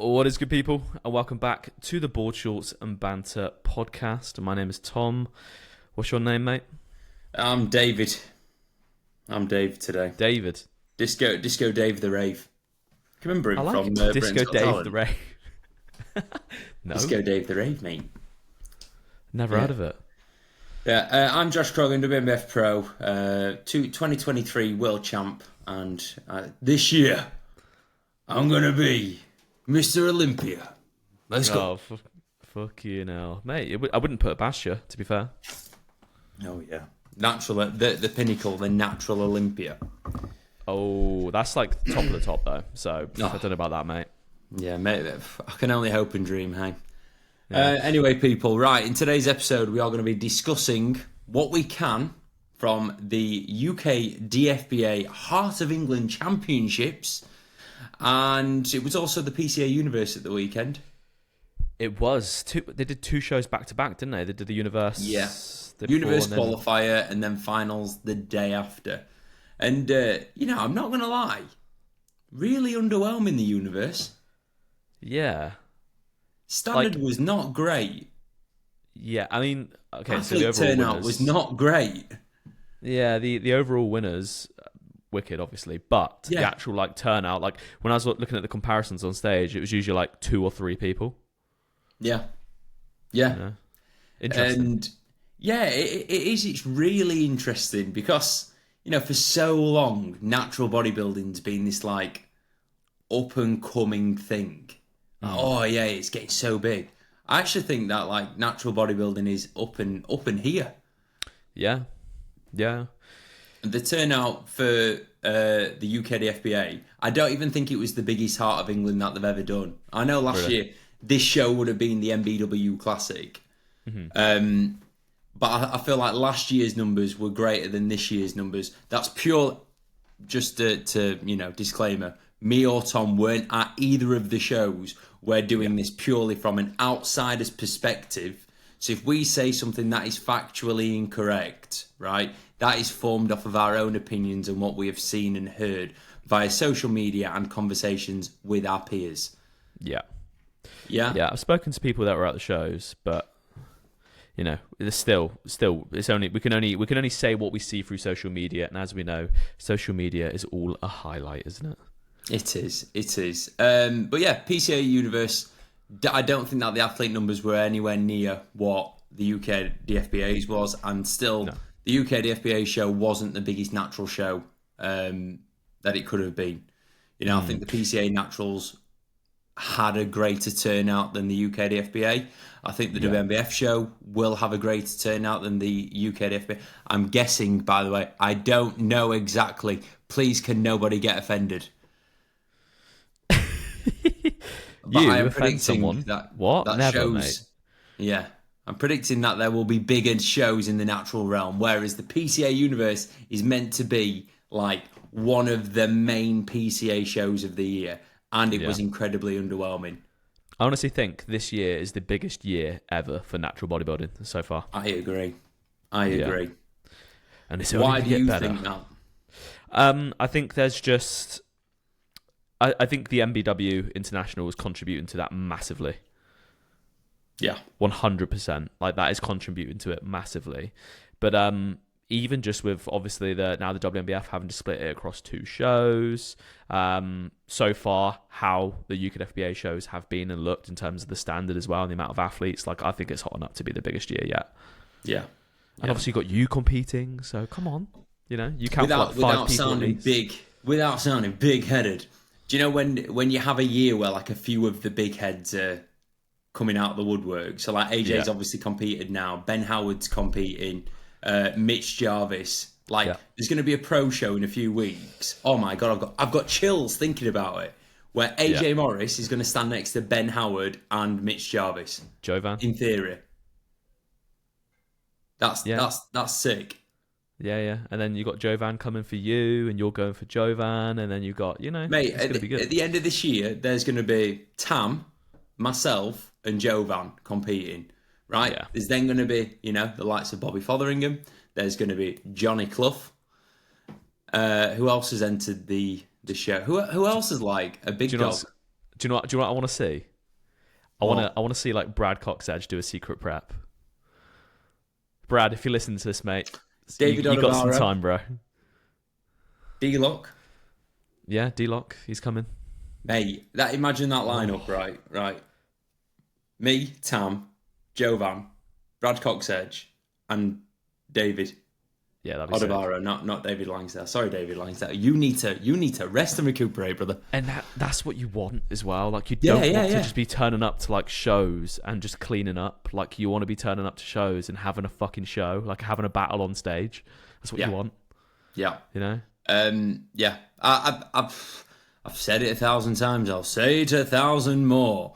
What is good, people, and welcome back to the Board Shorts and Banter podcast. My name is Tom. What's your name, mate? I'm David. I'm Dave today. David. Disco Dave the Rave. Can you remember him I like from it. Disco Britain's Got Dave Talent? the Rave. No, Disco Dave the Rave, mate. never heard of it. Yeah, I'm Josh Croggan, WBF Pro, 2023 World Champ, and this year I'm gonna be Mr. Olympia. Let's go. Oh, fuck you now, mate. I wouldn't put it past you, to be fair. Oh yeah, natural, the pinnacle, the natural Olympia. Oh, that's like top of the top, though. So I don't know about that, mate. Yeah, mate. I can only hope and dream, hey. Yeah. Anyway, people, right, in today's episode, we are going to be discussing what we can from the UKDFBA Heart of England Championships, and it was also the PCA Universe at the weekend. It was. They did two shows back-to-back, didn't they? They did the Universe. Yeah. the day Universe before, and then- qualifier, and then finals the day after. And, I'm not going to lie, really underwhelming, the Universe. Yeah. Standard was not great. Yeah, I mean, okay, so Athlete the overall turnout winners, was not great. Yeah, the overall winners, wicked, obviously, but the actual turnout, when I was looking at the comparisons on stage, it was usually 2 or 3 people. Yeah. Yeah. Interesting. And it is. It's really interesting because, for so long, natural bodybuilding's been this up and coming thing. Oh yeah, it's getting so big. I actually think that natural bodybuilding is up and here. Yeah. The turnout for the UKDFBA, I don't even think it was the biggest Heart of England that they've ever done. I know last year this show would have been the MBW Classic, but I feel like last year's numbers were greater than this year's numbers. That's pure. Just to disclaimer: me or Tom weren't at either of the shows. We're doing this purely from an outsider's perspective. So if we say something that is factually incorrect, right, that is formed off of our own opinions and what we have seen and heard via social media and conversations with our peers. Yeah. Yeah? Yeah, I've spoken to people that were at the shows, but it's still it's only we can only say what we see through social media, and as we know, social media is all a highlight, isn't it? It is. But yeah, PCA Universe, I don't think that the athlete numbers were anywhere near what the UKDFBA's was, and still the UKDFBA show wasn't the biggest natural show that it could have been. I think the PCA Naturals had a greater turnout than the UKDFBA. I think the WMBF show will have a greater turnout than the UKDFBA. I'm guessing, by the way, I don't know exactly. Please, can nobody get offended? But I am offend someone? that Never, shows, mate. Yeah, I'm predicting that there will be bigger shows in the natural realm, whereas the PCA Universe is meant to be one of the main PCA shows of the year, and it was incredibly underwhelming. I honestly think this year is the biggest year ever for natural bodybuilding so far. I agree. And it's only why do you better. think that? I think there's just. I think the MBW International is contributing to that massively. Yeah. 100%. That is contributing to it massively. But even just with, obviously, now the WMBF having to split it across 2 shows, so far, how the UKDFBA shows have been and looked in terms of the standard as well, and the amount of athletes, I think it's hot enough to be the biggest year yet. Yeah. And obviously you've got you competing, so come on. You count for 5 people at least. Without sounding big-headed, do you know when you have a year where a few of the big heads are coming out of the woodwork? So AJ's obviously competed now. Ben Howard's competing. Mitch Jarvis. There's going to be a pro show in a few weeks. Oh my god, I've got chills thinking about it. Where AJ Morris is going to stand next to Ben Howard and Mitch Jarvis. Jovan. In theory. That's sick. Yeah. And then you got Jovan coming for you, and you're going for Jovan, and then you got, Mate, it's going to be good. At the end of this year, there's going to be Tam, myself, and Jovan competing, right? Yeah. There's then going to be, the likes of Bobby Fotheringham. There's going to be Johnny Clough. Who else has entered the show? Who else is a big dog? Do you know what I want to see? I want to see like Brad Coxedge do a secret prep. Brad, if you listen to this, mate, David you got some Odobaro. time, bro. D-Lock. Yeah, D-Lock, he's coming. Mate, imagine that lineup, right? Me, Tam, Jovan, Brad Coxedge, and David. Yeah, that'd be sick. Odobaro, not David Langsdale. Sorry, David Langsdale. You need to rest and recuperate, brother. And that's what you want as well. Like you don't want to just be turning up to like shows and just cleaning up. Like you want to be turning up to shows and having a fucking show, like having a battle on stage. That's what you want. Yeah. You know? Yeah. I've said it 1,000 times. I'll say it 1,000 more.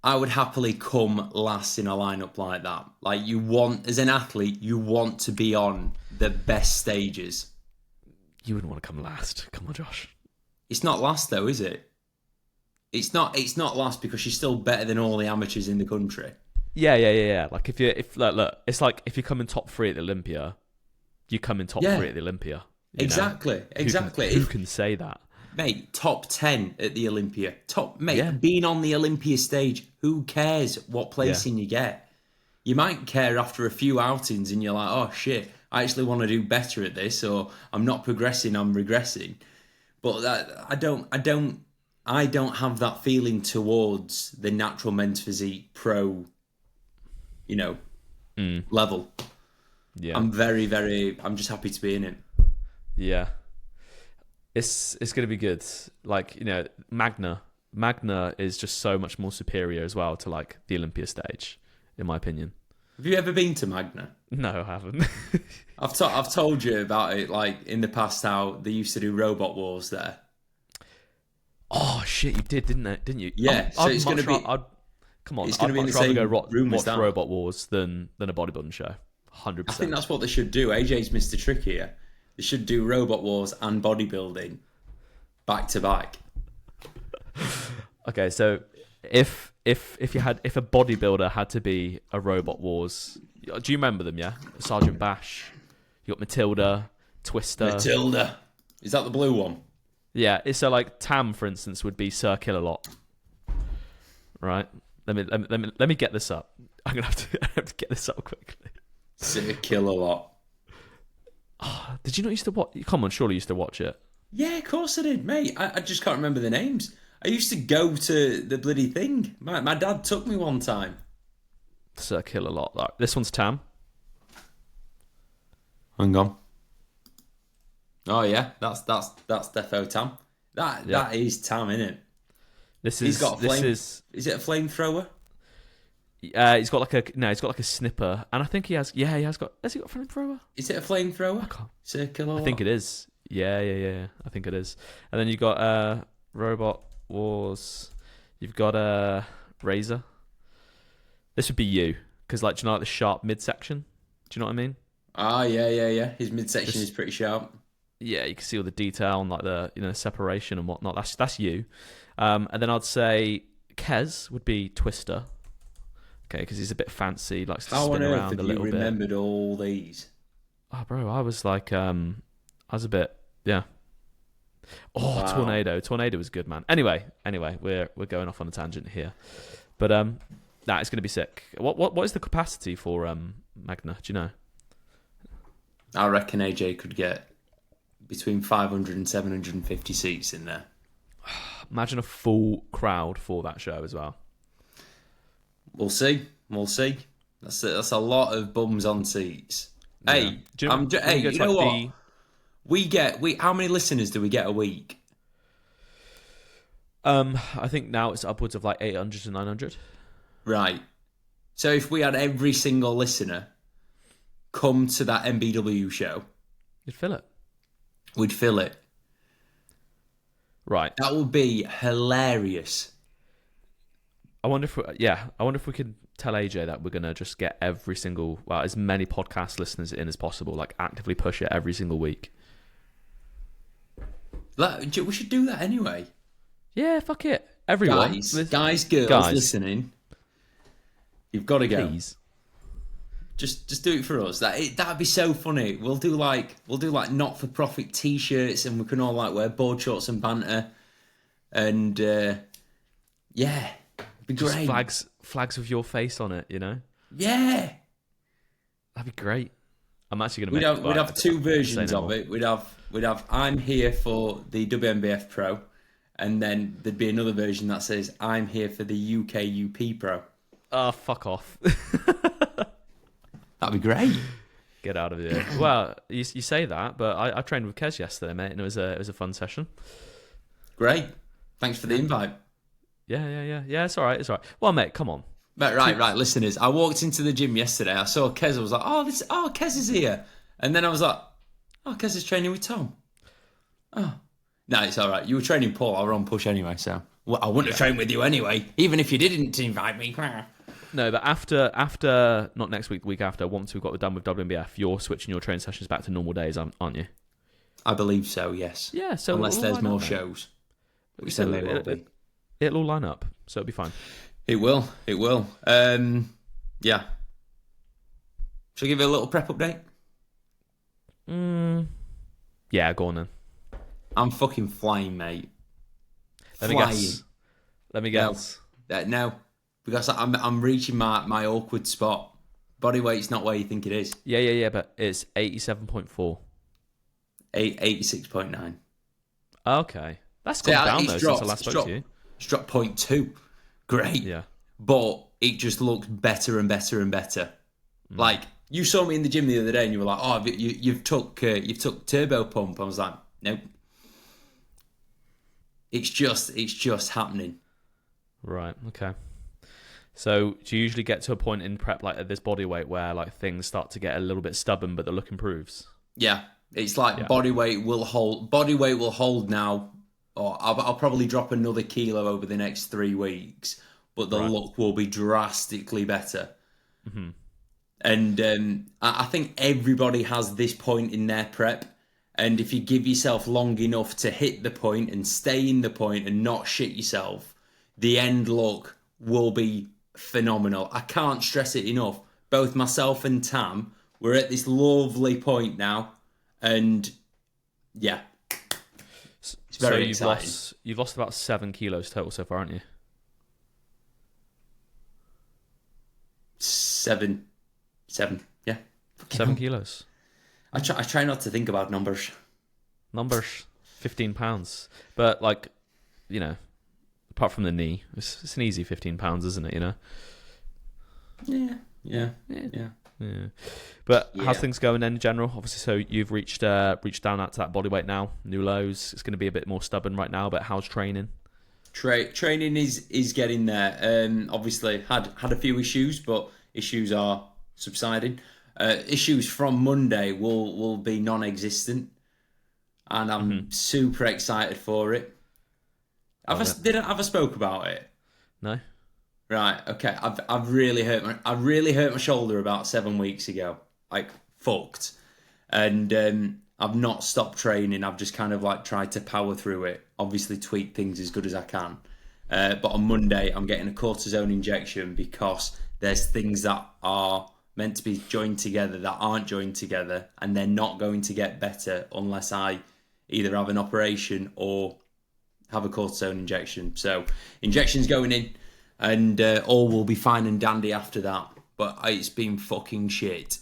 I would happily come last in a lineup like that. Like you want, as an athlete, you want to be on the best stages. You wouldn't want to come last. Come on, Josh. It's not last though, is it? It's not last because she's still better than all the amateurs in the country. Yeah. Like look, it's like if you come in top 3 at the Olympia, you come in top 3 at the Olympia. Exactly. Who can say that? Mate, top 10 at the Olympia. Being on the Olympia stage, who cares what placing you get? You might care after a few outings and you're like, oh shit, I actually want to do better at this, or I'm not progressing, I'm regressing. But I don't have that feeling towards the natural men's physique pro, level. Yeah. I'm I'm just happy to be in it. Yeah. It's going to be good. Like, Magna is just so much more superior as well to like the Olympia stage, in my opinion. Have you ever been to Magna? No, I haven't. I've told you about it, like in the past, how they used to do robot wars there. Oh shit, you didn't you? Yeah, so it's going to be. Come on, it's going to be in the rather same go room as watch that. Robot Wars than a bodybuilding show. 100%. I think that's what they should do. AJ's Mr. Trick here. They should do Robot Wars and bodybuilding back to back. Okay, so if a bodybuilder had to be a Robot Wars, do you remember them? Yeah, Sergeant Bash. You got Matilda, Twister. Matilda, is that the blue one? Yeah, so like Tam, for instance, would be Sir Kill-A-Lot. Right. Let me get this up. I'm gonna have to get this up quickly. Sir Kill-A-Lot. Oh, did you not used to watch? Come on, surely you used to watch it. Yeah, of course I did, mate. I just can't remember the names. I used to go to the bloody thing. My dad took me one time. Sir Kill-A-Lot. Right, this one's Tam. Hang on. Oh yeah, that's defo Tam. That is Tam, isn't it? He's got a flame. Is it a flamethrower? He's got like a snipper, and I think has he got a flamethrower? Is it a flamethrower? Circular. I think it is. Yeah. I think it is. And then you've got Robot Wars. You've got Razor. This would be you, because like, do you know like the sharp midsection? Do you know what I mean? Ah, yeah. His midsection is pretty sharp. Yeah, you can see all the detail and like the separation and whatnot. That's you. And then I'd say Kez would be Twister. Okay, because he's a bit fancy, likes to spin around a little bit. How on earth have you remembered all these? Oh, bro, I was like, I was a bit, yeah. Oh, wow. Tornado was good, man. Anyway, we're going off on a tangent here, but it's going to be sick. What is the capacity for Magna? Do you know? I reckon AJ could get between 500 and 750 seats in there. Imagine a full crowd for that show as well. We'll see. That's a lot of bums on seats. Yeah. Hey, you know what? How many listeners do we get a week? I think now it's upwards of like 800 to 900. Right. So if we had every single listener come to that MBW show, you'd fill it. We'd fill it. Right. That would be hilarious. I wonder if we could tell AJ that we're going to just get as many podcast listeners in as possible, like actively push it every single week. We should do that anyway. Yeah, fuck it. Everyone. Girls listening. You've got to go. Please. Just do it for us. That'd be so funny. We'll do like not-for-profit T-shirts, and we can all like wear board shorts and banter. and yeah, it'd be Just great. flags with your face on it, you know? Yeah, That'd be great. I'm actually we'd going to have two versions no of more. it. We'd have I'm here for the WNBF Pro, and then there'd be another version that says I'm here for the UKUP Pro. Oh, fuck off. That'd be great. Get out of here. Well, you say that, but I trained with Kez yesterday, mate, and it was a fun session. Great. Thanks for the invite. Yeah. It's all right. Well, mate, come on. Right, listeners. I walked into the gym yesterday. I saw Kez. I was like, Kez is here. And then I was like, Kez is training with Tom. Oh, no, it's all right. You were training Paul. I was on push anyway, so I wouldn't have trained with you anyway, even if you didn't invite me. No, but after not next week, the week after, once we've got done with WNBF, you're switching your training sessions back to normal days, aren't you? I believe so. Yes. Yeah. So unless there's more shows, we said there will be. It'll all line up, so it'll be fine. It will. Yeah. Shall I give you a little prep update? Yeah, go on then. I'm fucking flying, mate. Let me guess. No, because I'm reaching my awkward spot. Body weight's not where you think it is. Yeah, but it's 87.4. 86.9. Okay. That's gone down, though, since I last spoke to you. It's dropped 0.2. Great. Yeah. But it just looks better and better and better. Like, you saw me in the gym the other day and you were like, you've took turbo pump. I was like, nope. It's just happening. Right, okay. So do you usually get to a point in prep like at this body weight where like things start to get a little bit stubborn but the look improves? Yeah. It's like body weight will hold now, or I'll probably drop another kilo over the next 3 weeks, but the look will be drastically better. Mm-hmm. And I think everybody has this point in their prep. And if you give yourself long enough to hit the point and stay in the point and not shit yourself, the end look will be phenomenal. I can't stress it enough. Both myself and Tam, we're at this lovely point now. And yeah, it's very exciting. You've lost about 7 kilos total so far, aren't you? 7, yeah. 7 kilos. I try not to think about numbers. 15 pounds. But like, you know, apart from the knee, it's an easy 15 pounds, isn't it? You know. Yeah. But how's things going then in general? Obviously, so you've reached down to that body weight now, new lows. It's going to be a bit more stubborn right now. But how's training? Training is getting there. Obviously, had a few issues, but issues are subsiding. Issues from Monday will be non-existent, and I'm super excited for it. Have I spoke about it? No. Right. Okay. I've really hurt my shoulder about 7 weeks ago. Like fucked, and I've not stopped training. I've just kind of like tried to power through it. Obviously, tweak things as good as I can. But on Monday, I'm getting a cortisone injection because there's things that are meant to be joined together that aren't joined together, and they're not going to get better unless I either have an operation or have a cortisone injection. So injection's going in, and all will be fine and dandy after that. But it's been fucking shit.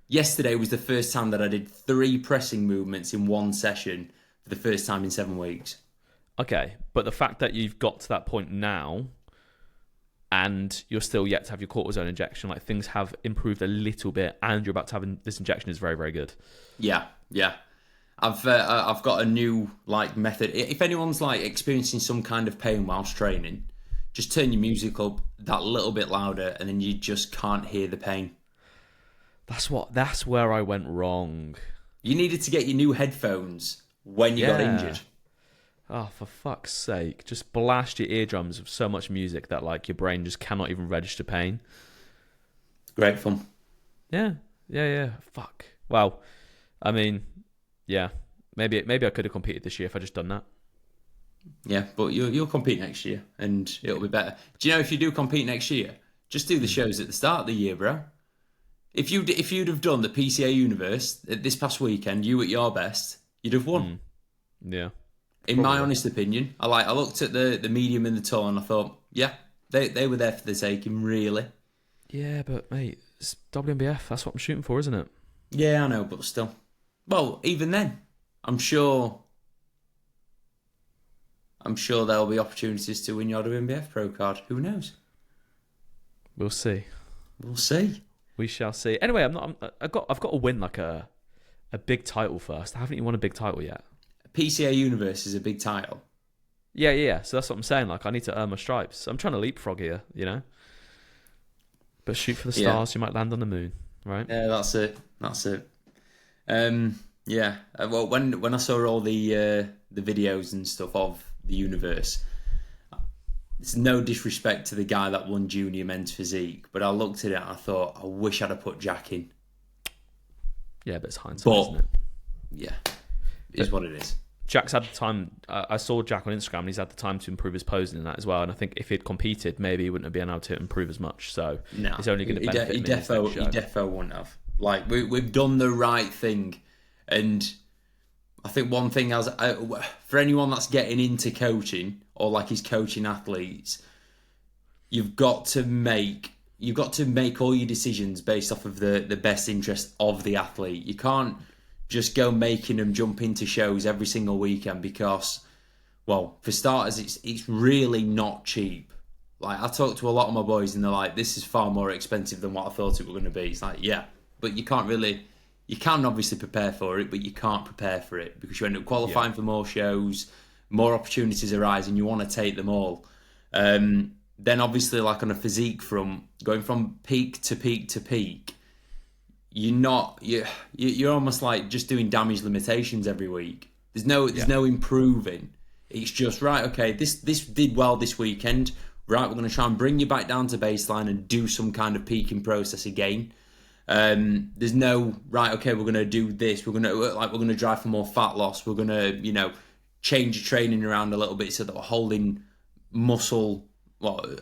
Yesterday was the first time that I did 3 pressing movements in one session for the first time in 7 weeks. Okay, but the fact that you've got to that point now and you're still yet to have your cortisone injection, like things have improved a little bit and you're about to have this injection is very, very good. Yeah. I've got a new like method. If anyone's like experiencing some kind of pain whilst training, just turn your music up that little bit louder and then you just can't hear the pain. That's where I went wrong. You needed to get your new headphones when you got injured. Oh, for fuck's sake. Just blast your eardrums with so much music that like your brain just cannot even register pain. Great fun. Yeah. Fuck. Well, I mean, yeah. Maybe I could have competed this year if I just done that. Yeah, but you'll compete next year and it'll be better. Do you know if you do compete next year, just do the shows at the start of the year, bro. If you'd have done the PCA Universe this past weekend, you at your best, you'd have won. Yeah. In my honest opinion, I looked at the medium and the tall, and I thought, yeah, they were there for the taking, really. Yeah, but mate, it's WNBF. That's what I'm shooting for, isn't it? Yeah, I know, but still. Well, even then, I'm sure there'll be opportunities to win your WNBF Pro card. Who knows? We'll see. We'll see. We shall see. Anyway, I've got to win like a big title first. I haven't even won a big title yet. PCA Universe is a big title. Yeah. So that's what I'm saying. Like, I need to earn my stripes. I'm trying to leapfrog here, you know. But shoot for the stars. You might land on the moon, right? Yeah, that's it. Yeah. Well, when I saw all the videos and stuff of the universe, it's no disrespect to the guy that won junior men's physique, but I looked at it and I thought, I wish I'd have put Jack in. Yeah, but it's hindsight, isn't it? Yeah, it is what it is. Jack's had the time. I saw Jack on Instagram, and he's had the time to improve his posing in that as well. And I think if he'd competed, maybe he wouldn't have been able to improve as much. So it's only going to benefit he defo wouldn't have. Like we've done the right thing, and I think one thing for anyone that's getting into coaching or like is coaching athletes, you've got to make all your decisions based off of the best interest of the athlete. You can't just go making them jump into shows every single weekend because, well, for starters, it's really not cheap. Like, I talk to a lot of my boys and they're like, this is far more expensive than what I thought it was going to be. It's like, yeah, but you can obviously prepare for it, but you can't prepare for it because you end up qualifying for more shows, more opportunities arise and you want to take them all. Then obviously, like on a physique front, going from peak to peak to peak, you're almost like just doing damage limitations every week. There's no improving. It's just right. Okay, this did well this weekend. Right, we're going to try and bring you back down to baseline and do some kind of peaking process again. There's no right. Okay, we're going to do this. We're going to drive for more fat loss. We're going to change your training around a little bit so that we're holding muscle,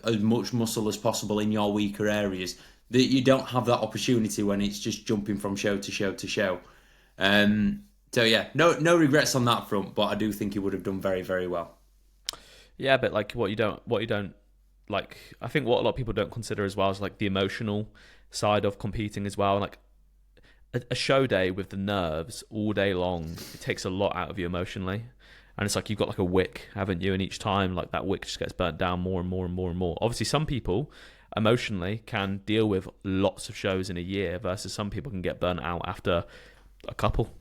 as much muscle as possible in your weaker areas. That you don't have that opportunity when it's just jumping from show to show to show. So yeah, no regrets on that front, but I do think he would have done very, very well. Yeah, but like what you don't like, I think what a lot of people don't consider as well is like the emotional side of competing as well. Like a show day with the nerves all day long, it takes a lot out of you emotionally. And it's like you've got like a wick, haven't you? And each time, like that wick just gets burnt down more and more and more and more. Obviously, some people emotionally can deal with lots of shows in a year versus some people can get burnt out after a couple,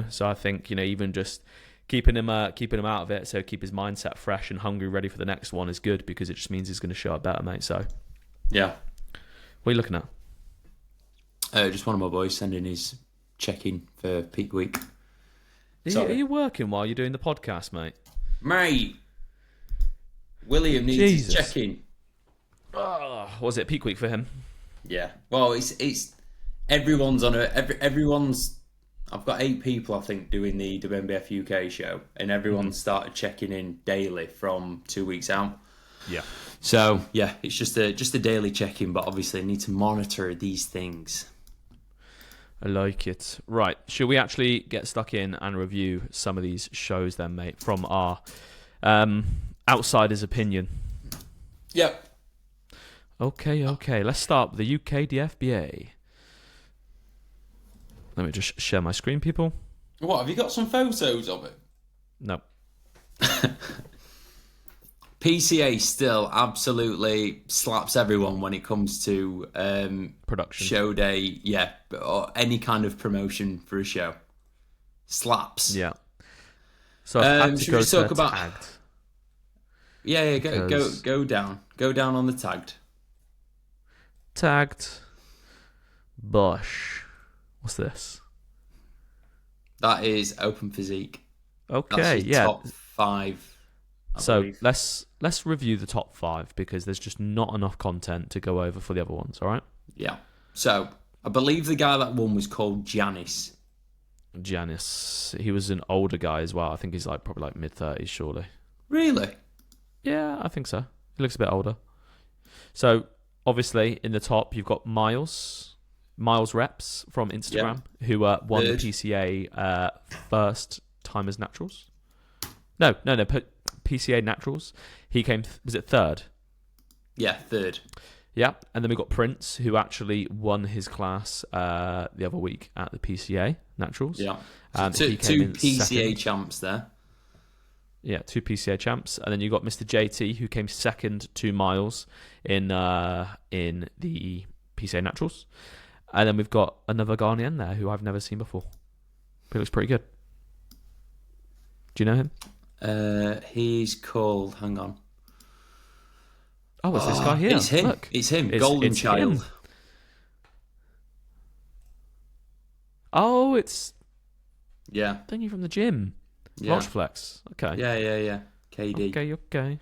So I think, even just keeping him out of it, so keep his mindset fresh and hungry, ready for the next one is good because it just means he's going to show up better, mate. So, yeah. What are you looking at? Just one of my boys sending his check-in for peak week. Are you working while you're doing the podcast, mate? Mate, William needs his check-in. Was it peak week for him? Yeah. Well, it's everyone's on everyone's. I've got 8 people I think doing the WNBF UK show, and everyone started checking in daily from 2 weeks out. Yeah. So yeah, it's just a daily check-in, but obviously I need to monitor these things. I like it. Right, should we actually get stuck in and review some of these shows then, mate, from our outsider's opinion? Yep. Okay. Let's start with the UKDFBA. Let me just share my screen, people. What, have you got some photos of it? No. PCA still absolutely slaps everyone when it comes to production, show day, or any kind of promotion for a show. Slaps. Yeah. So I've had to go talk to about tagged. Yeah, go down. Go down on the tagged. Tagged. Bosch. What's this? That is Open Physique. Okay, That's top 5. So let's review the top 5 because there's just not enough content to go over for the other ones. All right. Yeah. So I believe the guy that won was called Janice. He was an older guy as well. I think he's probably like mid-30s, surely. Really? Yeah, I think so. He looks a bit older. So obviously in the top you've got Miles Reps from Instagram, who won the PCA first time as Naturals. No. PCA Naturals. He came. Was it third? Yeah, third. Yeah, and then we got Prince, who actually won his class the other week at the PCA Naturals. Yeah, so two PCA second. champs there. Yeah, 2 PCA champs, and then you got Mr. JT, who came second 2 miles in the PCA Naturals, and then we've got another Ghanaian there who I've never seen before. He looks pretty good. Do you know him? He's called. Hang on. Oh, it's this guy here. It's him. Look. It's him. Golden it's Child. Him. Oh, it's thingy from the gym. Yeah. Flex. Okay. Yeah. KD. Okay.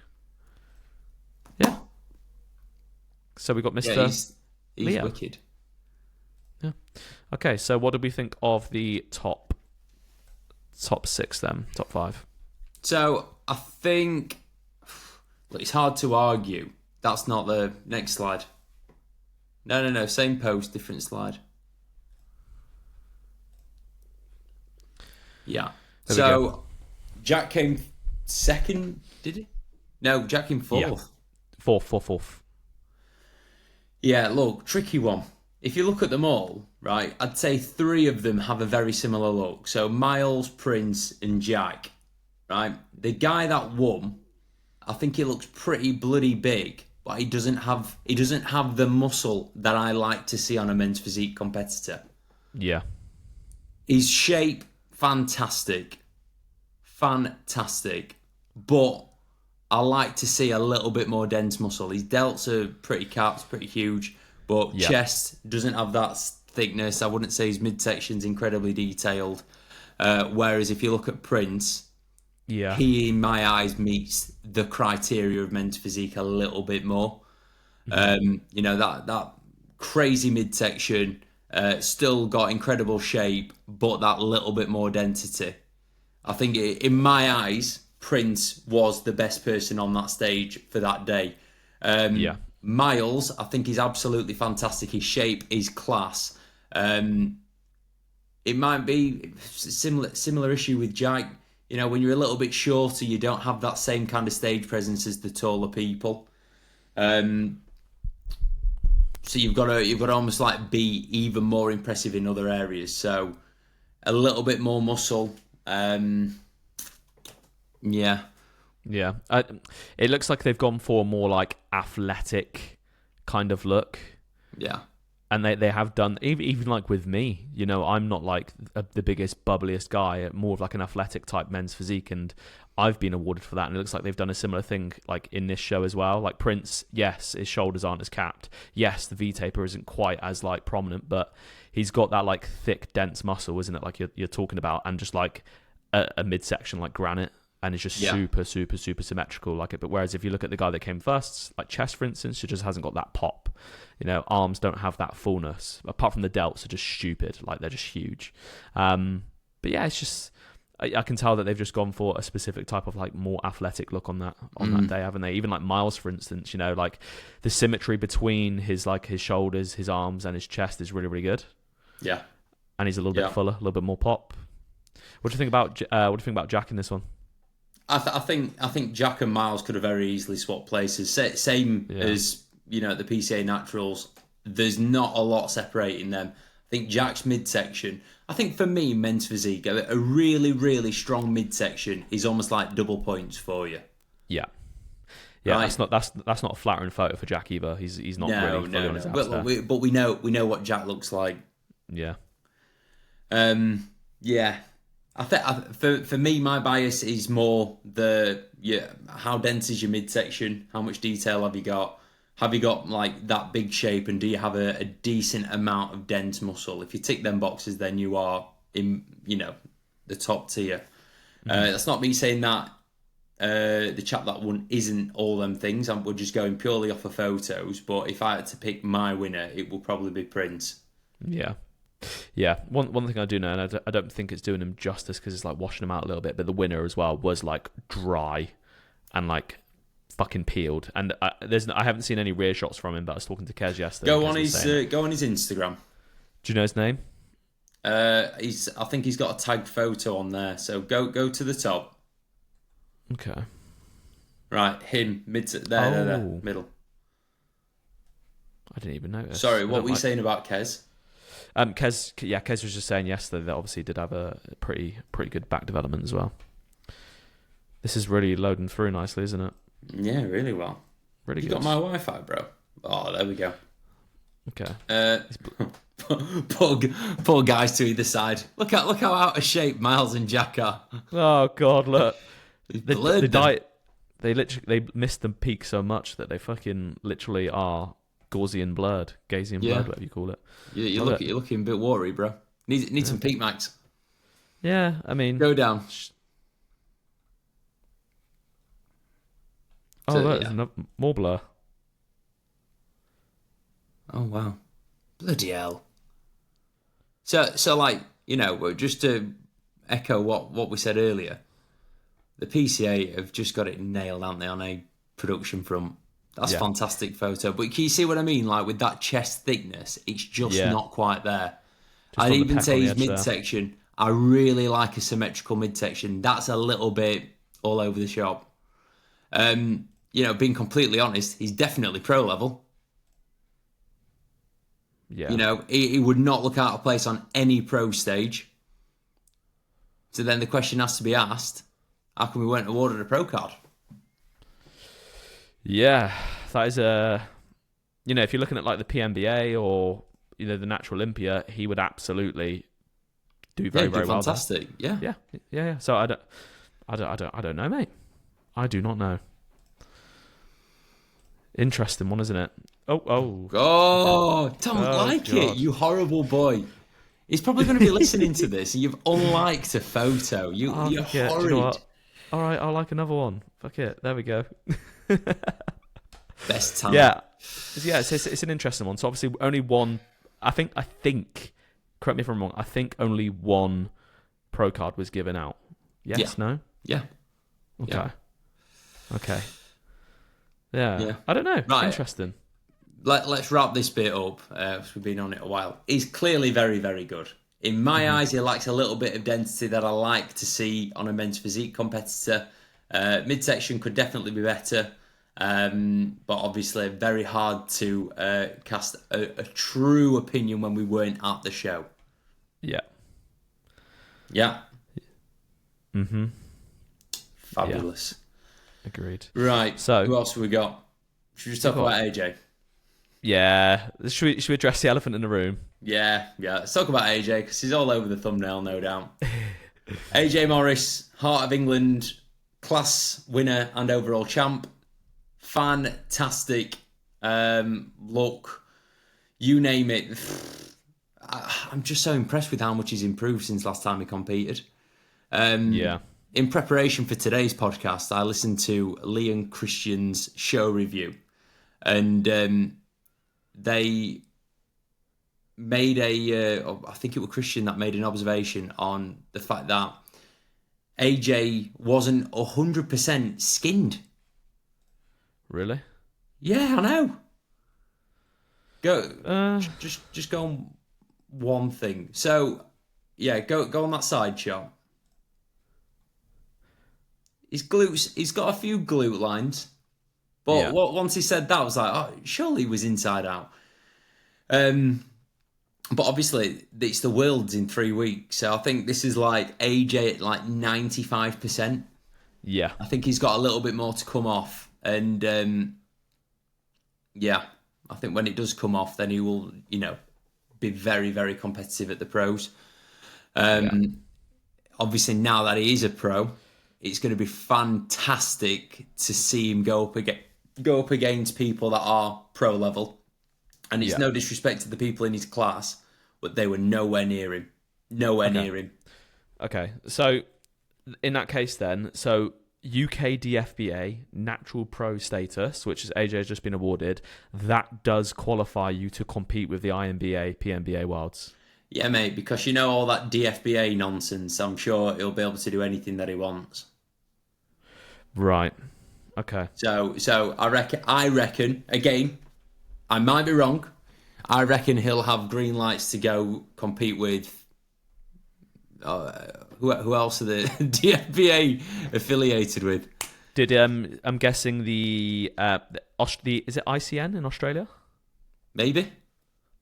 Yeah. So we got Mr. Yeah, he's Leo. wicked. Yeah. Okay, so what did we think of the top 6 then? Top 5? So I think it's hard to argue. That's not the next slide. No. Same post, different slide. Yeah. So Jack came second, did he? No, Jack came fourth. Yeah. Fourth. Yeah, look, tricky one. If you look at them all, right, I'd say 3 of them have a very similar look. So Miles, Prince, and Jack, right? The guy that won, I think he looks pretty bloody big, but he doesn't have the muscle that I like to see on a men's physique competitor. Yeah. His shape, fantastic, but I like to see a little bit more dense muscle. His delts are pretty capped, pretty huge, but chest doesn't have that thickness. I wouldn't say his midsection's incredibly detailed. Whereas if you look at Prince, he, in my eyes, meets the criteria of men's physique a little bit more. That crazy midsection, still got incredible shape, but that little bit more density. I think, in my eyes, Prince was the best person on that stage for that day. Miles, I think he's absolutely fantastic. His shape, his class. It might be similar issue with Jack. You know, when you're a little bit shorter, you don't have that same kind of stage presence as the taller people. So you've got to almost like be even more impressive in other areas. So a little bit more muscle. Yeah. It looks like they've gone for a more like athletic kind of look. Yeah. And they have done, even like with me, you know, I'm not like the biggest, bubbliest guy, more of like an athletic type men's physique. And I've been awarded for that. And it looks like they've done a similar thing like in this show as well. Like Prince, yes, his shoulders aren't as capped. Yes, the V-taper isn't quite as like prominent, but he's got that like thick, dense muscle, isn't it? Like you're talking about, and just like a midsection like granite. And it's just super, super, super symmetrical like it. But whereas if you look at the guy that came first, like chest, for instance, it just hasn't got that pop. You know, arms don't have that fullness. Apart from the delts are just stupid. Like they're just huge. But yeah, it's just, I can tell that they've just gone for a specific type of like more athletic look on that day, haven't they? Even like Miles, for instance, you know, like the symmetry between his shoulders, his arms, and his chest is really, really good. Yeah. And he's a little bit fuller, a little bit more pop. What do you think about Jack in this one? I think Jack and Miles could have very easily swapped places. Same as, you know, at the PCA Naturals. There's not a lot separating them. I think Jack's midsection. I think for me, men's physique, a really, really strong midsection is almost like double points for you. Yeah. Right? That's not a flattering photo for Jack either. He's not really fully on his abs there. But we know what Jack looks like. Yeah. Yeah. For me, my bias is more how dense is your midsection? How much detail have you got? Have you got like that big shape, and do you have a decent amount of dense muscle? If you tick them boxes, then you are in, you know, the top tier. That's not me saying that the chap that won isn't all them things. We're just going purely off of photos. But if I had to pick my winner, it will probably be Prince. Yeah. Yeah, one thing I do know, and I don't think it's doing him justice because it's like washing him out a little bit, but the winner as well was like dry and like fucking peeled. And I haven't seen any rear shots from him, but I was talking to Kez yesterday. Go on his Instagram. Do you know his name? I think he's got a tagged photo on there. So go to the top. Okay. Right, him, there, middle. I didn't even notice. Sorry, what were you saying about Kez? Kez was just saying yesterday that obviously did have a pretty good back development as well. This is really loading through nicely, isn't it? Yeah, really well. Really you good. got my Wi-Fi, bro. Oh, there we go. Okay. Poor guys to either side. Look how out of shape Miles and Jack are. Oh God, look. They missed the peak so much that they fucking literally are Gaussian blurred, Gaussian blurred, whatever you call it. You're looking a bit watery, bro. Need some peak max. Yeah, I mean, go down. Oh, look, there's more blur. Oh wow, bloody hell. So like, you know, just to echo what we said earlier, the PCA have just got it nailed, haven't they, on a production front. That's fantastic photo. But can you see what I mean? Like with that chest thickness, it's just not quite there. I'd even say his midsection, I really like a symmetrical midsection. That's a little bit all over the shop. You know, being completely honest, he's definitely pro level. Yeah. You know, he would not look out of place on any pro stage. So then the question has to be asked, how come we weren't awarded a pro card? Yeah, that is you know, if you're looking at like the PNBA or, you know, the Natural Olympia, he would absolutely do very well. Fantastic. Yeah. So I don't know, mate. I do not know. Interesting one, isn't it? Oh, don't like God. It, you horrible boy. He's probably going to be listening to this, and you've unliked a photo. You're horrid. You know, all right, I'll like another one. Fuck it. There we go. Best time. Yeah. It's an interesting one. So obviously, only one. I think. Correct me if I'm wrong. I think only one pro card was given out. Yes. Yeah. No. Yeah. Okay. Yeah. Okay. Yeah. I don't know. Right. Interesting. Let's wrap this bit up, because we've been on it a while. He's clearly very, very good. In my eyes, he lacks a little bit of density that I like to see on a men's physique competitor. Midsection could definitely be better, but obviously very hard to cast a true opinion when we weren't at the show. Yeah. Yeah. Mm-hmm. Fabulous. Yeah. Agreed. Right. So who else have we got? Should we just talk about AJ? Yeah. Should we address the elephant in the room? Yeah. Let's talk about AJ, because he's all over the thumbnail, no doubt. AJ Morris, Heart of England, class winner and overall champ. Fantastic look. You name it. I'm just so impressed with how much he's improved since last time he competed. In preparation for today's podcast, I listened to Lee and Christian's show review, and they made I think it was Christian that made an observation on the fact that AJ wasn't 100% skinned. Really? Yeah, I know. Go. Just go on one thing. So, yeah, go on that side shot. His glutes, he's got a few glute lines. But once he said that, I was like, oh, surely he was inside out. But obviously, it's the Worlds in 3 weeks. So I think this is like AJ at like 95%. Yeah. I think he's got a little bit more to come off. And I think when it does come off, then he will, you know, be very, very competitive at the pros. Obviously, now that he is a pro, it's going to be fantastic to see him go up against people that are pro level. And it's no disrespect to the people in his class, but they were nowhere near him. Near him. Okay, so in that case then, so UKDFBA Natural Pro Status, which is AJ has just been awarded, that does qualify you to compete with the INBA, PNBA Wilds. Yeah, mate, because you know all that DFBA nonsense, I'm sure he'll be able to do anything that he wants. Right. Okay. So I reckon, again, I might be wrong. I reckon he'll have green lights to go compete with Who else are the DFBA affiliated with? Did I'm guessing the is it ICN in Australia? Maybe.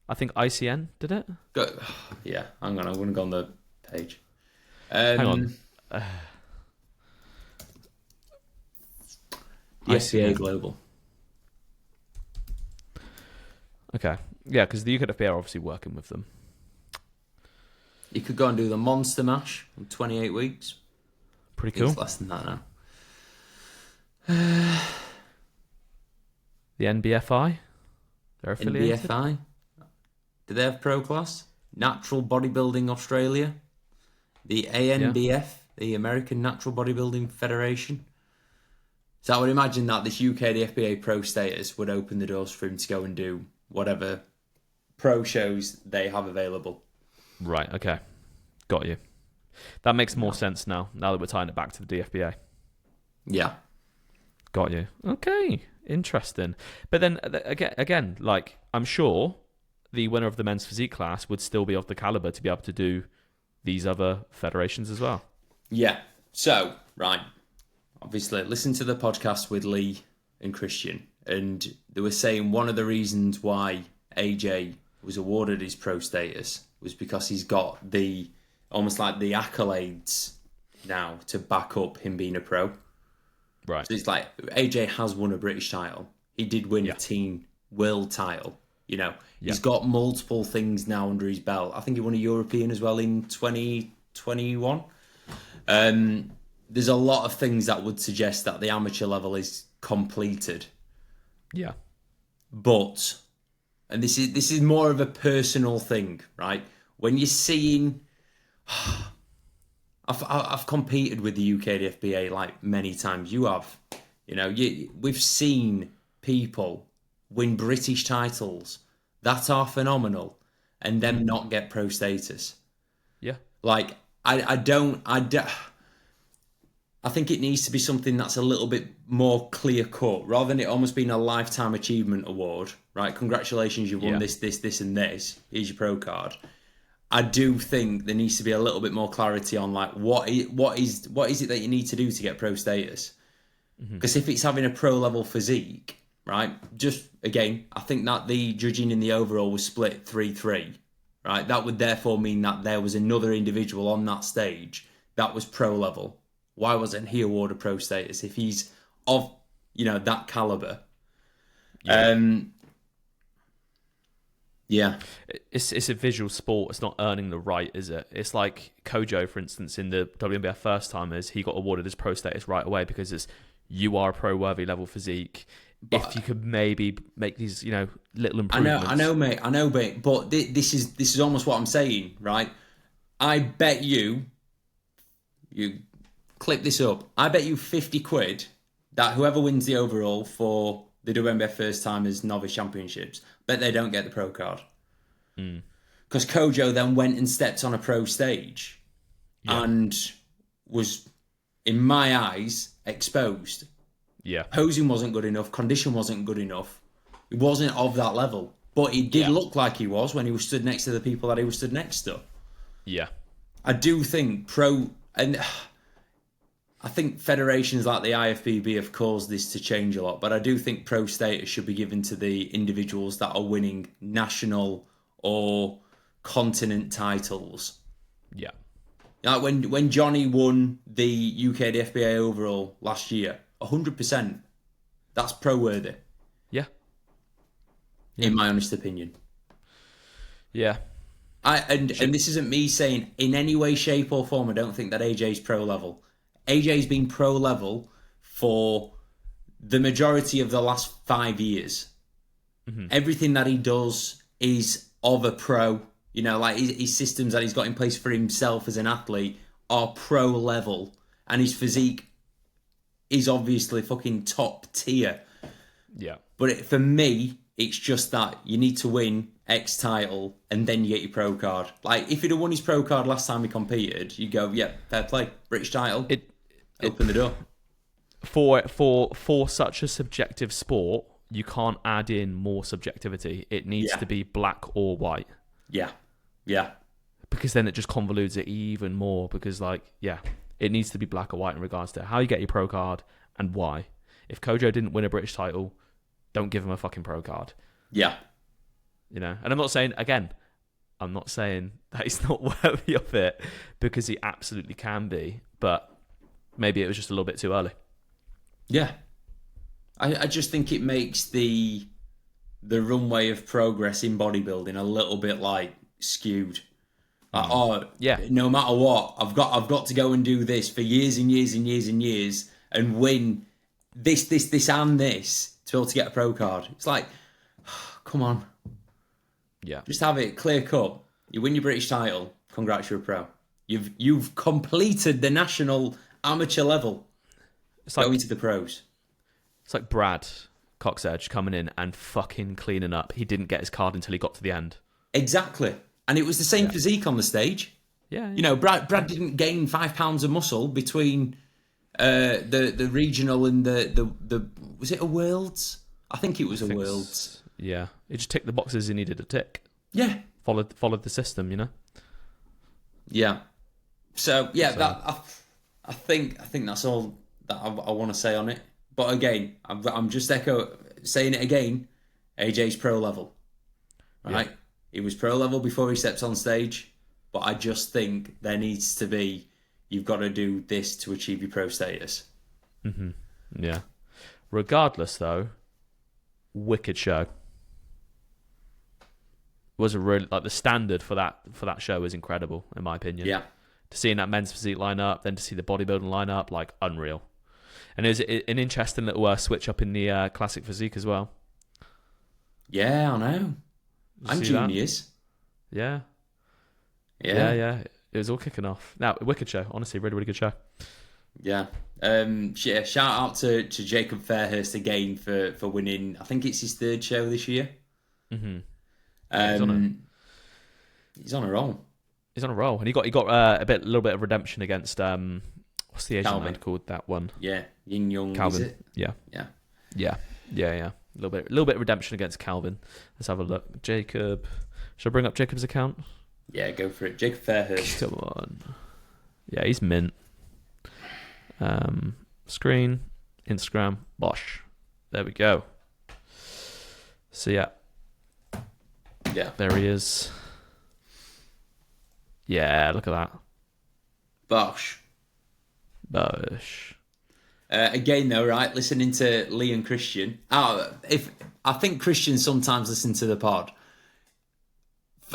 I think ICN did it. Yeah, hang on. I'm going to go on the page. Hang on. DFBA Global. Okay. Yeah, because the UKDFBA are obviously working with them. You could go and do the Monster Mash in 28 weeks. Pretty cool. It's less than that now. The NBFI? They're affiliated? NBFI? Do they have pro class? Natural Bodybuilding Australia? The ANBF? The American Natural Bodybuilding Federation? So I would imagine that this UKDFBA Pro Status would open the doors for him to go and do whatever pro shows they have available. Right, okay. Got you. That makes more sense now that we're tying it back to the DFBA. Yeah. Got you. Okay, interesting. But then, again, like, I'm sure the winner of the men's physique class would still be of the caliber to be able to do these other federations as well. Yeah. So, right. Obviously, listen to the podcast with Lee and Christian, and they were saying one of the reasons why AJ was awarded his pro status was because he's got the almost like the accolades now to back up him being a pro. Right. So it's like AJ has won a British title. He did win a team world title. You know, he's got multiple things now under his belt. I think he won a European as well in 2021. There's a lot of things that would suggest that the amateur level is completed. Yeah. But, and this is more of a personal thing, right? When you're seeing, I've competed with the UKDFBA like many times. You have, you know, we've seen people win British titles that are phenomenal and them not get pro status. Yeah. Like, I think it needs to be something that's a little bit more clear cut, rather than it almost being a lifetime achievement award, right? Congratulations, you've won this, and this. Here's your pro card. I do think there needs to be a little bit more clarity on like what is it that you need to do to get pro status? Because if it's having a pro level physique, right? Just again, I think that the judging in the overall was split 3-3, right? That would therefore mean that there was another individual on that stage that was pro level. Why wasn't he awarded pro status if he's of, you know, that caliber? Yeah. It's a visual sport. It's not earning the right, is it? It's like Kojo, for instance, in the WNBF first timers, he got awarded his pro status right away because you are a pro worthy level physique. But if you could maybe make these, you know, little improvements. I know, mate. But this is almost what I'm saying, right? I bet you clip this up. I bet you 50 quid that whoever wins the overall for the WNBF first timers novice championships, bet they don't get the pro card. Because Kojo then went and stepped on a pro stage and was, in my eyes, exposed. Yeah. Posing wasn't good enough. Condition wasn't good enough. He wasn't of that level. But he did look like he was when he was stood next to the people that he was stood next to. Yeah. I do think and I think federations like the IFBB have caused this to change a lot, but I do think pro status should be given to the individuals that are winning national or continent titles. Yeah. Like when Johnny won the UKDFBA overall last year, 100%, that's pro worthy. Yeah. In my honest opinion. Yeah. And this isn't me saying in any way, shape or form, I don't think that AJ's pro level. AJ's been pro level for the majority of the last 5 years. Everything that he does is of a pro. You know, like his systems that he's got in place for himself as an athlete are pro level. And his physique is obviously fucking top tier. Yeah. But for me, it's just that you need to win X title and then you get your pro card. Like, if he'd have won his pro card last time he competed, you go, yeah, fair play, British title, open the door. For such a subjective sport, you can't add in more subjectivity. It needs to be black or white. Yeah. because then it just convolutes it even more, because like, yeah, it needs to be black or white in regards to how you get your pro card and why. If Kojo didn't win a British title, don't give him a fucking pro card. Yeah. You know, and I'm not saying that he's not worthy of it, because he absolutely can be, but maybe it was just a little bit too early. Yeah. I just think it makes the runway of progress in bodybuilding a little bit like skewed. Like, no matter what, I've got to go and do this for years and years and years and years and win this and this to be able to get a pro card. It's like, come on. Yeah. Just have it clear cut. You win your British title, congrats, you're a pro. You've completed the national amateur level. It's like going to the pros. It's like Brad Coxedge coming in and fucking cleaning up. He didn't get his card until he got to the end. Exactly. And it was the same physique on the stage. Yeah. You know, Brad didn't gain 5 pounds of muscle between the regional and the was it a Worlds? I think it was a Worlds. Yeah. He just ticked the boxes he needed to tick. Yeah. Followed the system, you know? Yeah. So yeah, that I think that's all that I want to say on it. But again, I'm just saying it again. AJ's pro level, right? Yeah. He was pro level before he steps on stage, but I just think there needs to be, you've got to do this to achieve your pro status. Mm-hmm. Yeah. Regardless, though, wicked show. Was a really, like, the standard for that show is incredible, in my opinion. Yeah. To see in that men's physique lineup, then to see the bodybuilding lineup, like, unreal. And it was an interesting little switch up in the classic physique as well. Yeah, I know. And juniors. Yeah. It was all kicking off. Now, wicked show. Honestly, really, really good show. Yeah. Shout out to Jacob Fairhurst again for winning. I think it's his 3rd show this year. Mm-hmm. He's on a roll. He's on a roll, and he got a little bit of redemption against what's the Asian man called, that one? Yeah, Yin Young. Calvin. Is it? Yeah. A little bit of redemption against Calvin. Let's have a look. Jacob. Should I bring up Jacob's account? Yeah, go for it. Jacob Fairhurst. Come on. Yeah, he's mint. Screen, Instagram, Bosh. There we go. So yeah. There he is. Yeah, look at that. Bosh. Again, though, right? Listening to Lee and Christian. If I think Christian sometimes listen to the pod.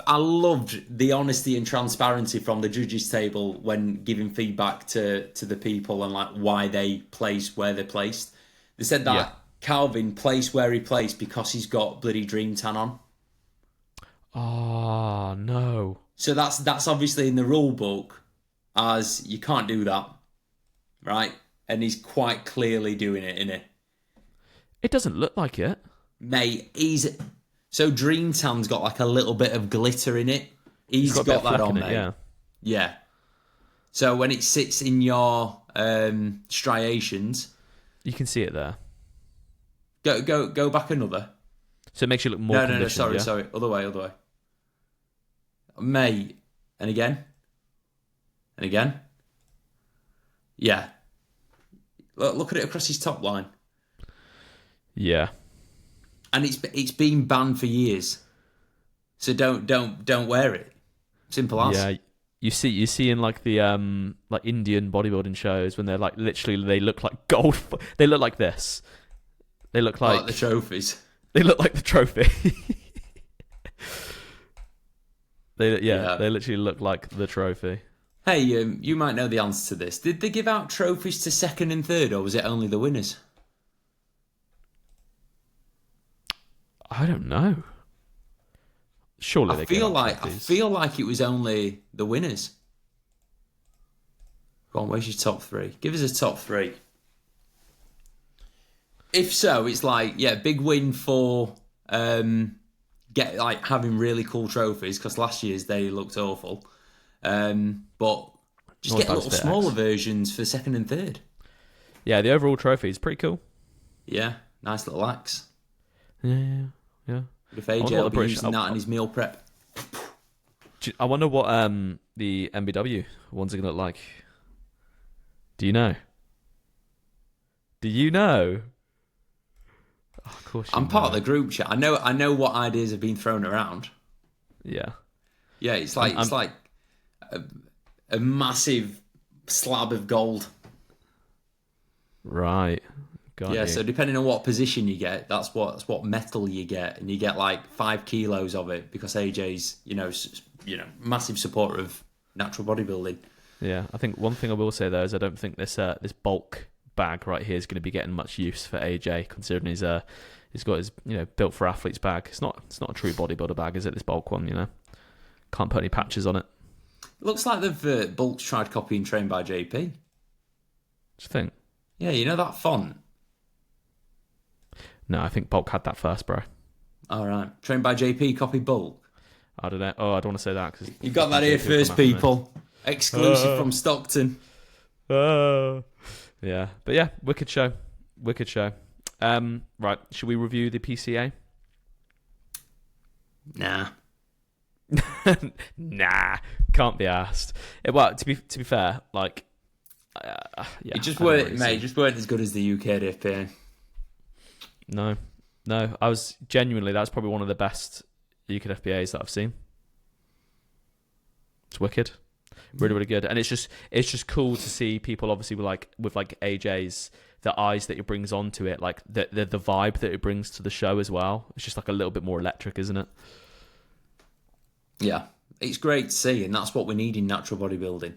I loved the honesty and transparency from the judges' table when giving feedback to the people and like why they placed where they placed. They said that Calvin placed where he placed because he's got bloody Dream Tan on. Oh no! So that's obviously in the rule book, as you can't do that, right? And he's quite clearly doing it, isn't he? It doesn't look like it, mate. So Dream Tan's got like a little bit of glitter in it. He's got that on, mate. Yeah. So when it sits in your striations, you can see it there. Go back another. So it makes you look more. No. Sorry. Other way. Mate, and again. Yeah. Look at it across his top line. Yeah. And it's been banned for years. So don't wear it. Simple as. Yeah. You see in like the like Indian bodybuilding shows when they're like literally they look like gold. They look like this. They look like the trophies. They look like the trophy. They literally look like the trophy. Hey, you might know the answer to this. Did they give out trophies to 2nd and 3rd, or was it only the winners? I don't know. Surely I feel like it was only the winners. Go on, where's your top 3? Give us a top 3. If so, it's like big win for having really cool trophies, because last year's they looked awful. But just get little smaller versions for 2nd and 3rd. Yeah, the overall trophy is pretty cool. Yeah, nice little axe. Yeah. If AJ will be using that in his meal prep. Do I wonder what the MBW ones are going to look like. Do you know? Do you know? Oh, of course you I'm part of know. the group chat. I know what ideas have been thrown around. Yeah. Yeah, it's like a massive slab of gold. Right. Got Yeah, you. so depending on what position you get, that's what metal you get, and you get like 5 kilos of it because AJ's massive supporter of natural bodybuilding. Yeah, I think one thing I will say though is I don't think this bulk bag right here is going to be getting much use for AJ, considering he's got his built for athletes bag. It's not a true bodybuilder bag, is it? This bulk one, can't put any patches on it. It looks like they've bulks tried copying Trained by JP. Do you think? Yeah, you know that font. No, I think bulk had that first, bro. All right, Trained by JP copy bulk. I don't know. Oh, I don't want to say that because You got that here first, people. Exclusive from Stockton. Yeah, but yeah, wicked show. Right, should we review the PCA? Nah. Nah, can't be asked. Well, to be fair, like, yeah, It just I don't weren't, really mate. see- It just weren't as good as the UKDFBA. No, I was genuinely, that's probably one of the best UKDFBAs that I've seen. It's wicked, really, really good, and it's just cool to see people obviously with AJ's, the eyes that it brings onto it, like the vibe that it brings to the show as well. It's just like a little bit more electric, isn't it? Yeah, it's great to see, and that's what we need in natural bodybuilding.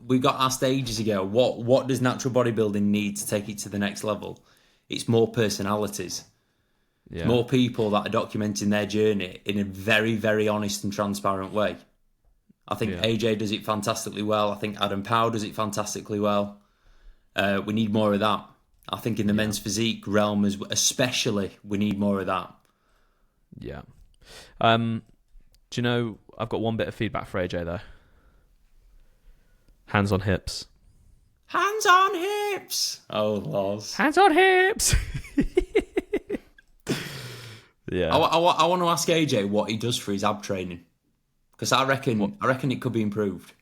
We got asked ages ago, what does natural bodybuilding need to take it to the next level? It's more personalities. Yeah, More people that are documenting their journey in a very, very honest and transparent way. I think AJ does it fantastically well. I think Adam Powell does it fantastically well. We need more of that. I think in the men's physique realm, especially, we need more of that. Yeah. Do you know, I've got one bit of feedback for AJ though. Hands on hips. Hands on hips. Oh, Loz. Hands on hips. Yeah. I want to ask AJ what he does for his ab training, because I reckon it could be improved.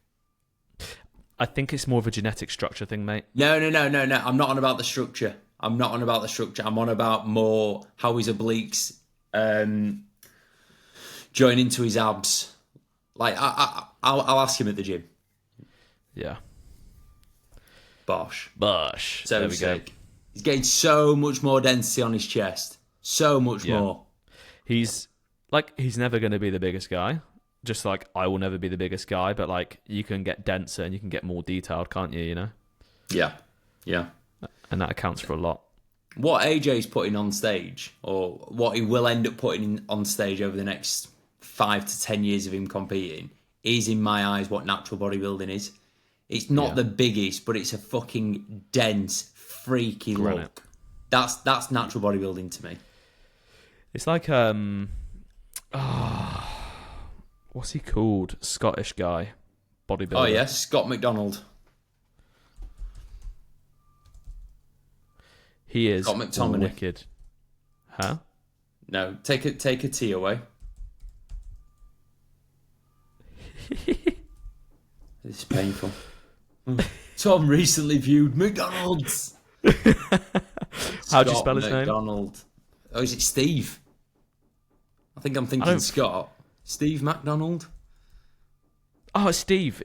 I think it's more of a genetic structure thing, mate. No. I'm not on about the structure. I'm on about more how his obliques join into his abs. Like I'll ask him at the gym. Yeah. Bosh. So there we sick. go. He's getting so much more density on his chest. So much more. He's never going to be the biggest guy. Just like I will never be the biggest guy, but like you can get denser and you can get more detailed, can't you? Yeah. And that accounts for a lot. What AJ's putting on stage, or what he will end up putting on stage over the next 5 to 10 years of him competing, is in my eyes what natural bodybuilding is. It's not the biggest, but it's a fucking dense, freaky look. That's natural bodybuilding to me. It's like what's he called? Scottish guy, bodybuilder. Oh yes, Scott McDonald. He is Scott McTominay. wicked. Huh? No, take a T away. This is painful. Tom recently viewed McDonald's. How do you spell his name? McDonald. Oh, is it Steve? I think I'm thinking Scott. Steve McDonald. Oh, it's Steve.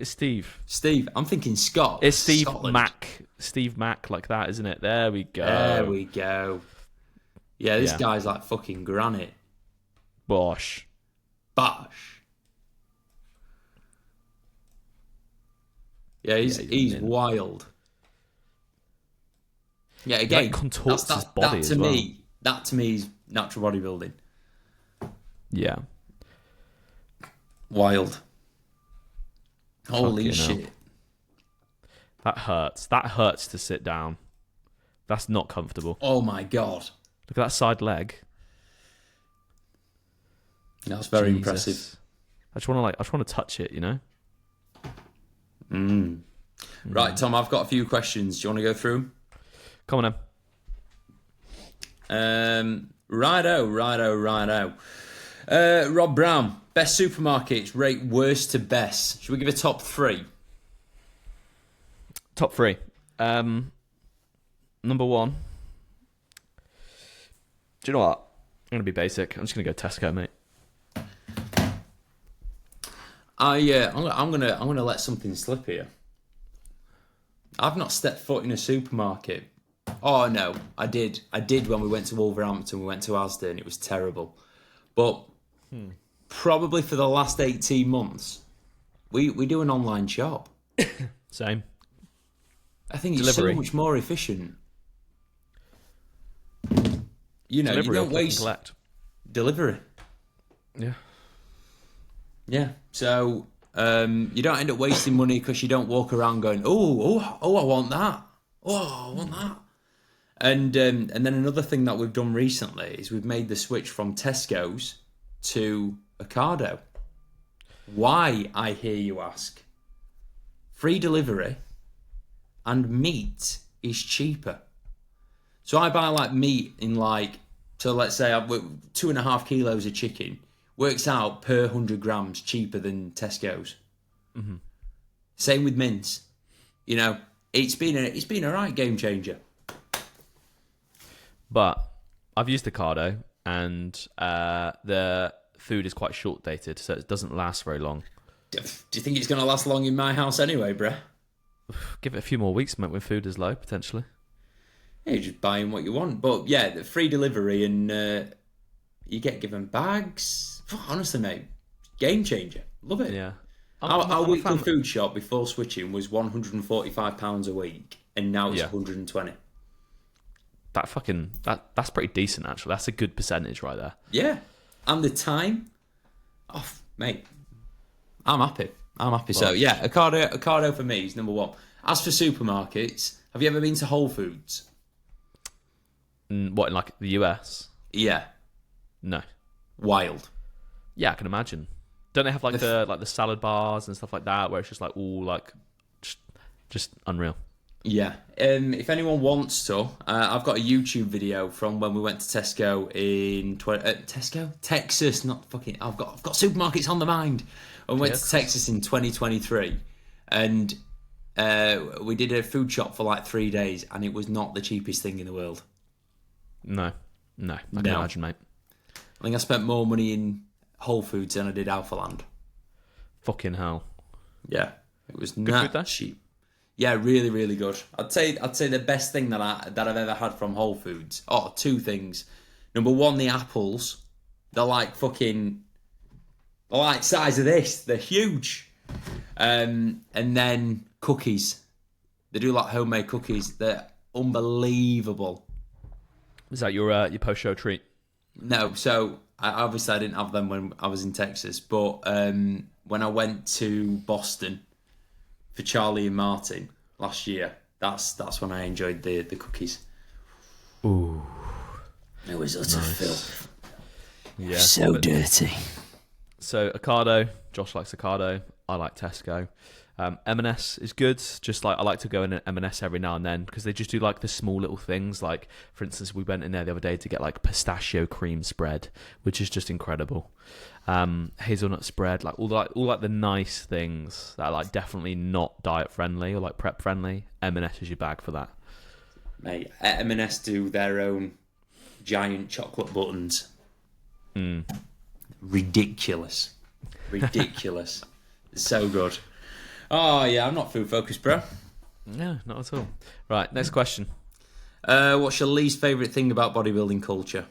Steve. I'm thinking Scott. It's Steve Scotland. Mack. Steve Mack, like that, isn't it? There we go. Yeah, this guy's like fucking granite. Bosh. Yeah, he's wild. Yeah, again, He contorts his body as well. That to me is natural bodybuilding. Yeah. Wild. Holy Fucking hell. shit. That hurts. That hurts to sit down. That's not comfortable. Oh my god. Look at that side leg. That's very Jesus. impressive. I just want to touch it, Right, Tom, I've got a few questions. Do you want to go through? Come on then. Righto. Rob Brown. Best supermarkets, rate worst to best. Should we give a top 3? Top 3. Number 1. Do you know what? I'm going to be basic. I'm just going to go Tesco, mate. I'm gonna let something slip here. I've not stepped foot in a supermarket. Oh no, I did when we went to Wolverhampton. We went to Asda and it was terrible. But probably for the last 18 months, we do an online shop. Same. I think it's Delivery. so much more efficient. You know, Delivery, you don't waste collect. delivery. Yeah. Yeah, so you don't end up wasting money because you don't walk around going, oh, I want that. Oh, I want that. And then another thing that we've done recently is we've made the switch from Tesco's to Ocado. Why, I hear you ask? Free delivery and meat is cheaper. So I buy like meat in like, so let's say I've 2.5 kilos of chicken. Works out per 100 grams cheaper than Tesco's. Mm-hmm. Same with mince. You know, it's been a right game changer. But I've used Ocado, and the food is quite short dated, so it doesn't last very long. Do you think it's going to last long in my house anyway, bruh? Give it a few more weeks, mate, when food is low, potentially. Yeah, you're just buying what you want. But yeah, the free delivery and you get given bags. Honestly, mate, game changer. Love it. Yeah. Our weekly food shop before switching was £145 a week, and now it's 120. That's pretty decent, actually. That's a good percentage right there. Yeah, and the time, mate, I'm happy. Well, so yeah, Ocado for me is number 1. As for supermarkets, have you ever been to Whole Foods? What, in like the US? Yeah. No. Wild. Yeah, I can imagine. Don't they have like the salad bars and stuff like that, where it's just like all like just unreal? Yeah. If anyone wants to, I've got a YouTube video from when we went to Tesco in Texas. Not fucking. I've got supermarkets on the mind. We went to Texas in 2023, and we did a food shop for like 3 days, and it was not the cheapest thing in the world. No, I can imagine, mate. I think I spent more money in Whole Foods than I did Alphaland. Fucking hell. Yeah, it was Good not food, cheap. Yeah, really, really good. I'd say the best thing that I've ever had from Whole Foods. 2 things. Number 1, the apples. They're like size of this. They're huge. And then cookies. They do like homemade cookies. They're unbelievable. Is that your post-show treat? No, so I didn't have them when I was in Texas, but when I went to Boston for Charlie and Martin last year, that's when I enjoyed the cookies. Ooh, it was utter filth. Yeah, so dirty. So Ocado, Josh likes Ocado. I like Tesco. M&S is good. Just like I like to go in at M&S every now and then because they just do like the small little things. Like for instance, we went in there the other day to get like pistachio cream spread, which is just incredible. Hazelnut spread, like all the nice things that are like definitely not diet friendly or like prep friendly. M&S is your bag for that. Mate, M&S do their own giant chocolate buttons. Ridiculous. It's so good. Oh, yeah, I'm not food focused, bro. No, not at all. Right, next question. What's your least favourite thing about bodybuilding culture?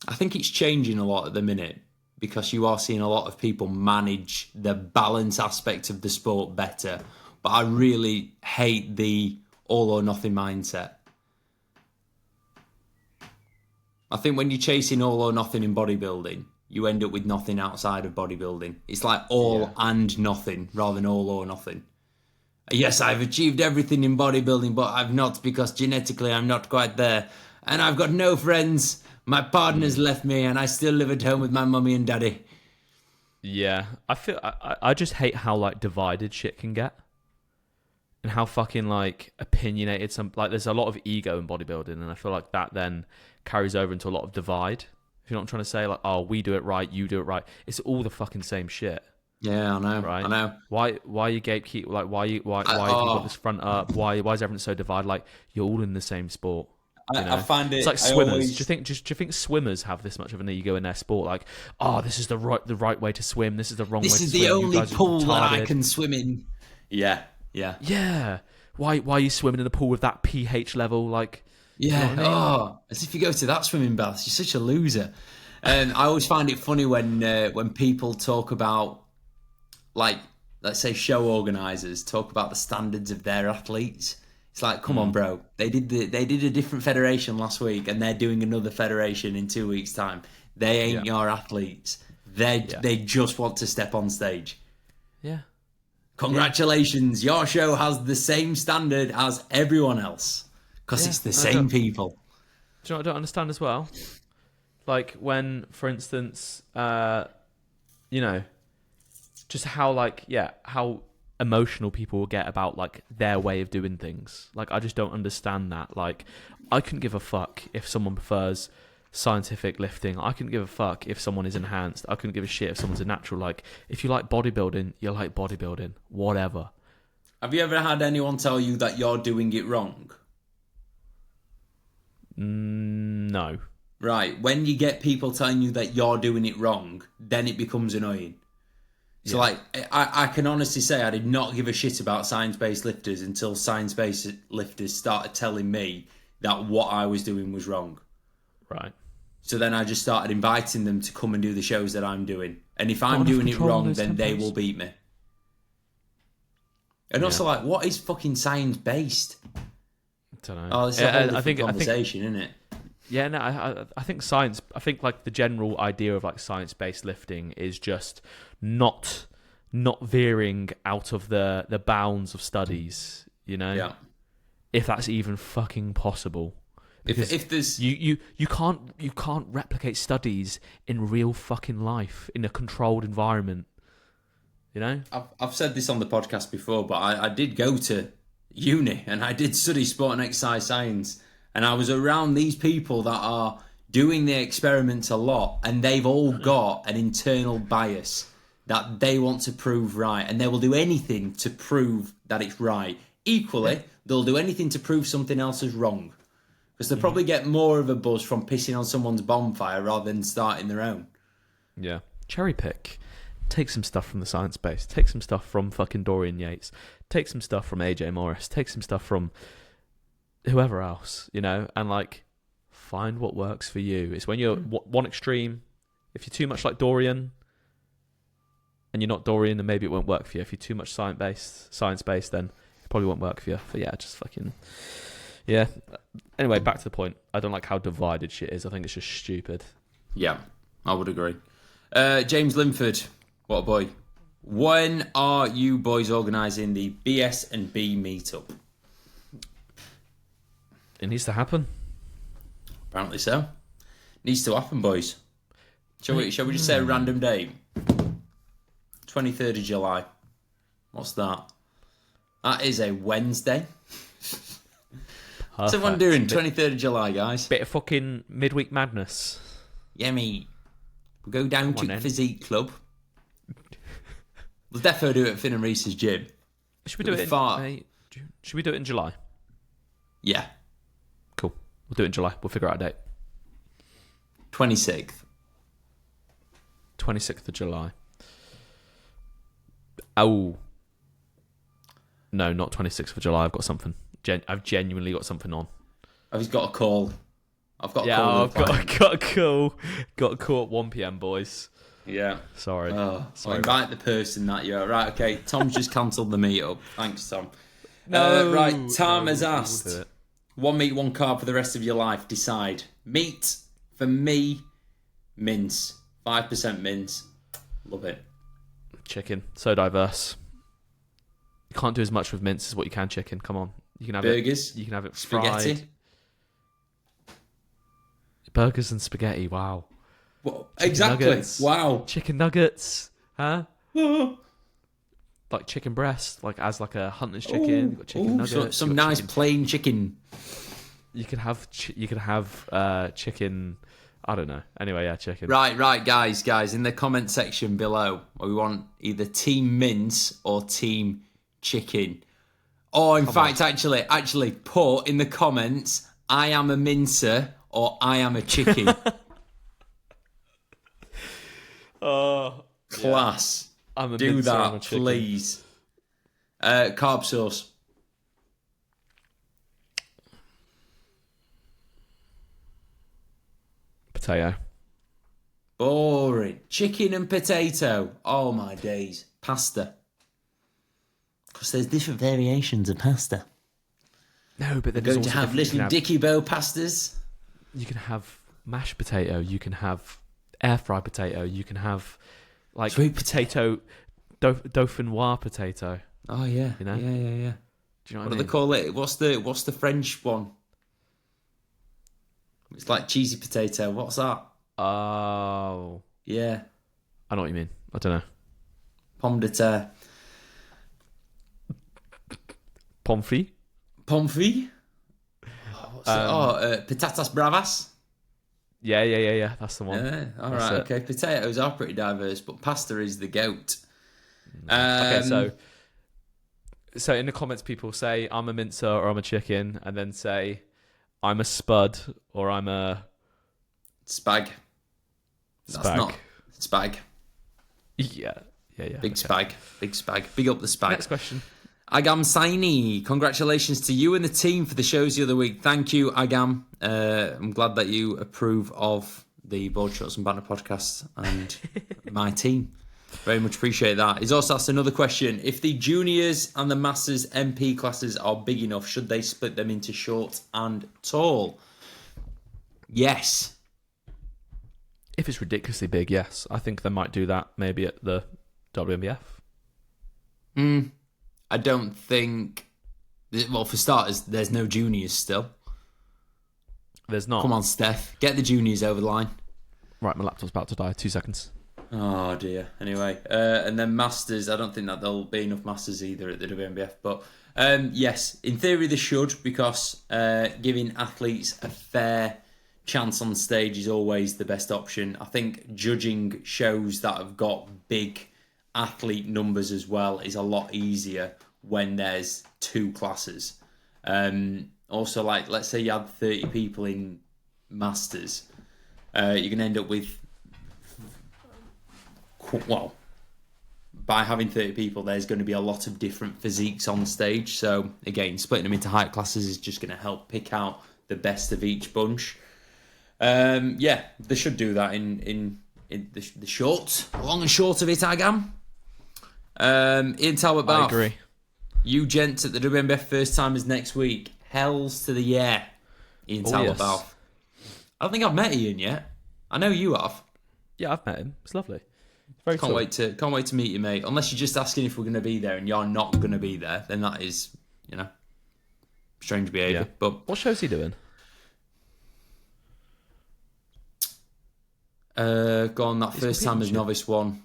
I think it's changing a lot at the minute because you are seeing a lot of people manage the balance aspect of the sport better. But I really hate the all or nothing mindset. I think when you're chasing all or nothing in bodybuilding, you end up with nothing outside of bodybuilding. It's like all and nothing rather than all or nothing. Yes, I've achieved everything in bodybuilding, but I've not because genetically I'm not quite there. And I've got no friends. My partner's left me and I still live at home with my mummy and daddy. Yeah, I just hate how like divided shit can get. And how fucking like opinionated there's a lot of ego in bodybuilding, and I feel like that then carries over into a lot of divide. If you're not trying to say like, oh, we do it right, you do it right. It's all the fucking same shit. Yeah, I know. Right? I know. Why are you gatekeep? Like, why have you got this front up? Why is everyone so divided? Like, you're all in the same sport. I find it. It's like swimmers. Do you think swimmers have this much of an ego in their sport? Like, oh, this is the right way to swim. This is the wrong way to swim. This is the only pool that I can swim in. Yeah. Why are you swimming in a pool with that pH level? Like, yeah. You know what I mean? As if you go to that swimming bath, you're such a loser. I always find it funny when people talk about, like, let's say show organisers talk about the standards of their athletes. It's like, come on, bro. They did a different federation last week, and they're doing another federation in 2 weeks' time. They ain't your athletes. They just want to step on stage. Yeah. Congratulations, your show has the same standard as everyone else because it's the same people. Do you know what I don't understand as well? Like when, for instance, just how emotional people will get about like their way of doing things. Like I just don't understand that. Like I couldn't give a fuck if someone prefers scientific lifting. I couldn't give a fuck if someone is enhanced. I couldn't give a shit if someone's a natural. Like if you like bodybuilding, you like bodybuilding. Whatever. Have you ever had anyone tell you that you're doing it wrong? No. Right. When you get people telling you that you're doing it wrong, then it becomes annoying. So, like, I can honestly say I did not give a shit about science-based lifters until science-based lifters started telling me that what I was doing was wrong. Right. So then I just started inviting them to come and do the shows that I'm doing. And if I'm doing it wrong, then they will beat me. And also, like, what is fucking science-based? I don't know. Oh, it's a whole different conversation, isn't it? Yeah, no, I think science. I think like the general idea of like science-based lifting is just not veering out of the bounds of studies. You know, yeah. If that's even fucking possible, because if there's you can't replicate studies in real fucking life in a controlled environment. You know, I've said this on the podcast before, but I did go to uni and I did study sport and exercise science. And I was around these people that are doing the experiments a lot, and they've all got an internal bias that they want to prove right, and they will do anything to prove that it's right. Equally, they'll do anything to prove something else is wrong, because they'll probably get more of a buzz from pissing on someone's bonfire rather than starting their own. Yeah. Cherry pick. Take some stuff from the science base. Take some stuff from fucking Dorian Yates. Take some stuff from AJ Morris. Take some stuff from whoever else, you know, and like find what works for you. It's when you're one extreme. If you're too much like Dorian and you're not Dorian, then maybe it won't work for you. If you're too much science based, then it probably won't work for you. But yeah, just fucking anyway, back to the point. I don't like how divided shit is. I think it's just stupid. Yeah, I would agree. James Linford, what a boy. When are you boys organising the BS and B meetup? It needs to happen. Apparently so. Needs to happen, boys. Shall we just say a random date? 23rd of July. What's that? That is a Wednesday. What's everyone doing? 23rd of July, guys. Bit of fucking midweek madness. Yeah, mate. We'll go down to Physique Club. We'll definitely do it at Finn and Reese's gym. Should we do it should we do it in July? Yeah. Cool. We'll do it in July. We'll figure out a date. 26th. 26th of July. Oh. No, not 26th of July. I've got something. I've genuinely got something on. I've got a call. I've got a call. Yeah, I've got a call. Got a call at 1 p.m, boys. Yeah. Sorry. I'll invite the person that you're... Right, okay. Tom's just cancelled the meetup. Thanks, Tom. No. Right, Tom has asked... One meat, one carb for the rest of your life. Decide. Meat, for me, mince. 5% mince. Love it. Chicken. So diverse. You can't do as much with mince as what you can chicken. Come on. You can have burgers. You can have it fried. Spaghetti. Burgers and spaghetti. Wow. Well, exactly. Nuggets. Wow. Chicken nuggets. Huh? Like chicken breast, like as like a hunter's chicken. You've got chicken nuggets. Some nice plain chicken. You could have chicken. I don't know. Anyway, yeah, chicken. Right, guys. In the comment section below, we want either team mince or team chicken. Or in fact, actually, put in the comments, I am a mincer or I am a chicken. Oh, class. Yeah. I'm a Do mincer, that, please. Carb sauce. Potato. Boring. Chicken and potato. Oh my days. Pasta. Because there's different variations of pasta. No, but then We're going to have little Dicky Bow pastas. You can have mashed potato. You can have air fried potato. You can have like sweet potato, dauphinoise potato. Oh yeah, you know, yeah. Do you know what do they call it? What's the French one? It's like cheesy potato. What's that? Oh, yeah. I know what you mean. I don't know. Pomme de terre. Pomfrey. Patatas bravas. Yeah. That's the one. Yeah. All right. Okay. Potatoes are pretty diverse, but pasta is the goat. Okay. So in the comments, people say I'm a mincer or I'm a chicken, and then say I'm a spud or I'm a spag. That's not spag. Yeah. Big spag. Big up the spag. Next question. Agam Saini, congratulations to you and the team for the shows the other week. Thank you, Agam. I'm glad that you approve of the Board Shots and Banter podcast and my team. Very much appreciate that. He's also asked another question. If the juniors and the masters MP classes are big enough, should they split them into short and tall? Yes. If it's ridiculously big, yes. I think they might do that maybe at the WNBF. I don't think... Well, for starters, there's no juniors still. There's not. Come on, Steph. Get the juniors over the line. Right, my laptop's about to die. 2 seconds. Oh, dear. Anyway, and then masters. I don't think that there'll be enough masters either at the WNBF. But, yes, in theory they should, because giving athletes a fair chance on stage is always the best option. I think judging shows that have got big athlete numbers as well is a lot easier when there's two classes. Also, like, let's say you had 30 people in masters, you're going to end up with, well, by having 30 people, there's going to be a lot of different physiques on stage. So again, splitting them into height classes is just going to help pick out the best of each bunch. Yeah, they should do that in the short, long and short of it, Agam. Ian Talbot Bath. I agree. You gents at the WNBF first time is next week. Hells to the yeah, Ian Talbot Bath. I don't think I've met Ian yet. I know you have. Yeah, I've met him. It's lovely. It's very can't wait to meet you, mate. Unless you're just asking if we're going to be there and you're not going to be there, then that is, strange behaviour. Yeah. But what show's he doing? Go on that first time as novice one.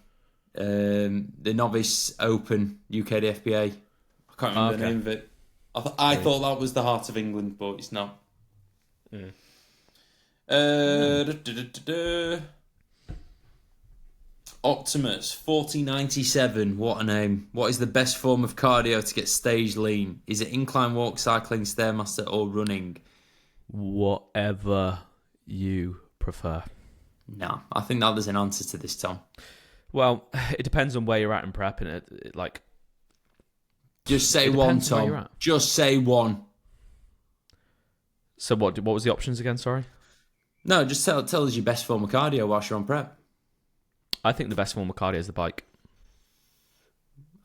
The Novice Open UKDFBA. I can't remember the name of it. I thought that was the Heart of England, but it's not. Optimus 4097. What a name! What is the best form of cardio to get stage lean? Is it incline walk, cycling, stairmaster, or running? Whatever you prefer. No, I think that there's an answer to this, Tom. Well, it depends on where you're at in prep, and it like. Just say one, Tom. Just say one. So what was the options again? Sorry. No, just tell us your best form of cardio whilst you're on prep. I think the best form of cardio is the bike.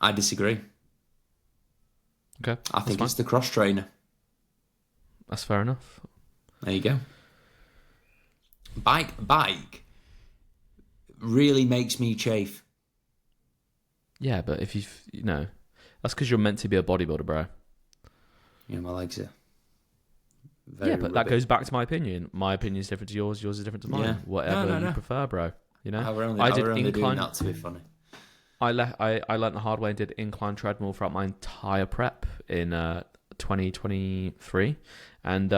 I disagree. Okay. I think it's the cross trainer. That's fair enough. There you go. Bike really makes me chafe. Yeah, but if that's because you're meant to be a bodybuilder, bro. Yeah, my legs are that goes back to my opinion. My opinion is different to yours. Yours is different to mine. Yeah. Whatever you prefer, bro. I did incline. Doing that to be funny. I learned the hard way and did incline treadmill throughout my entire prep in 2023, and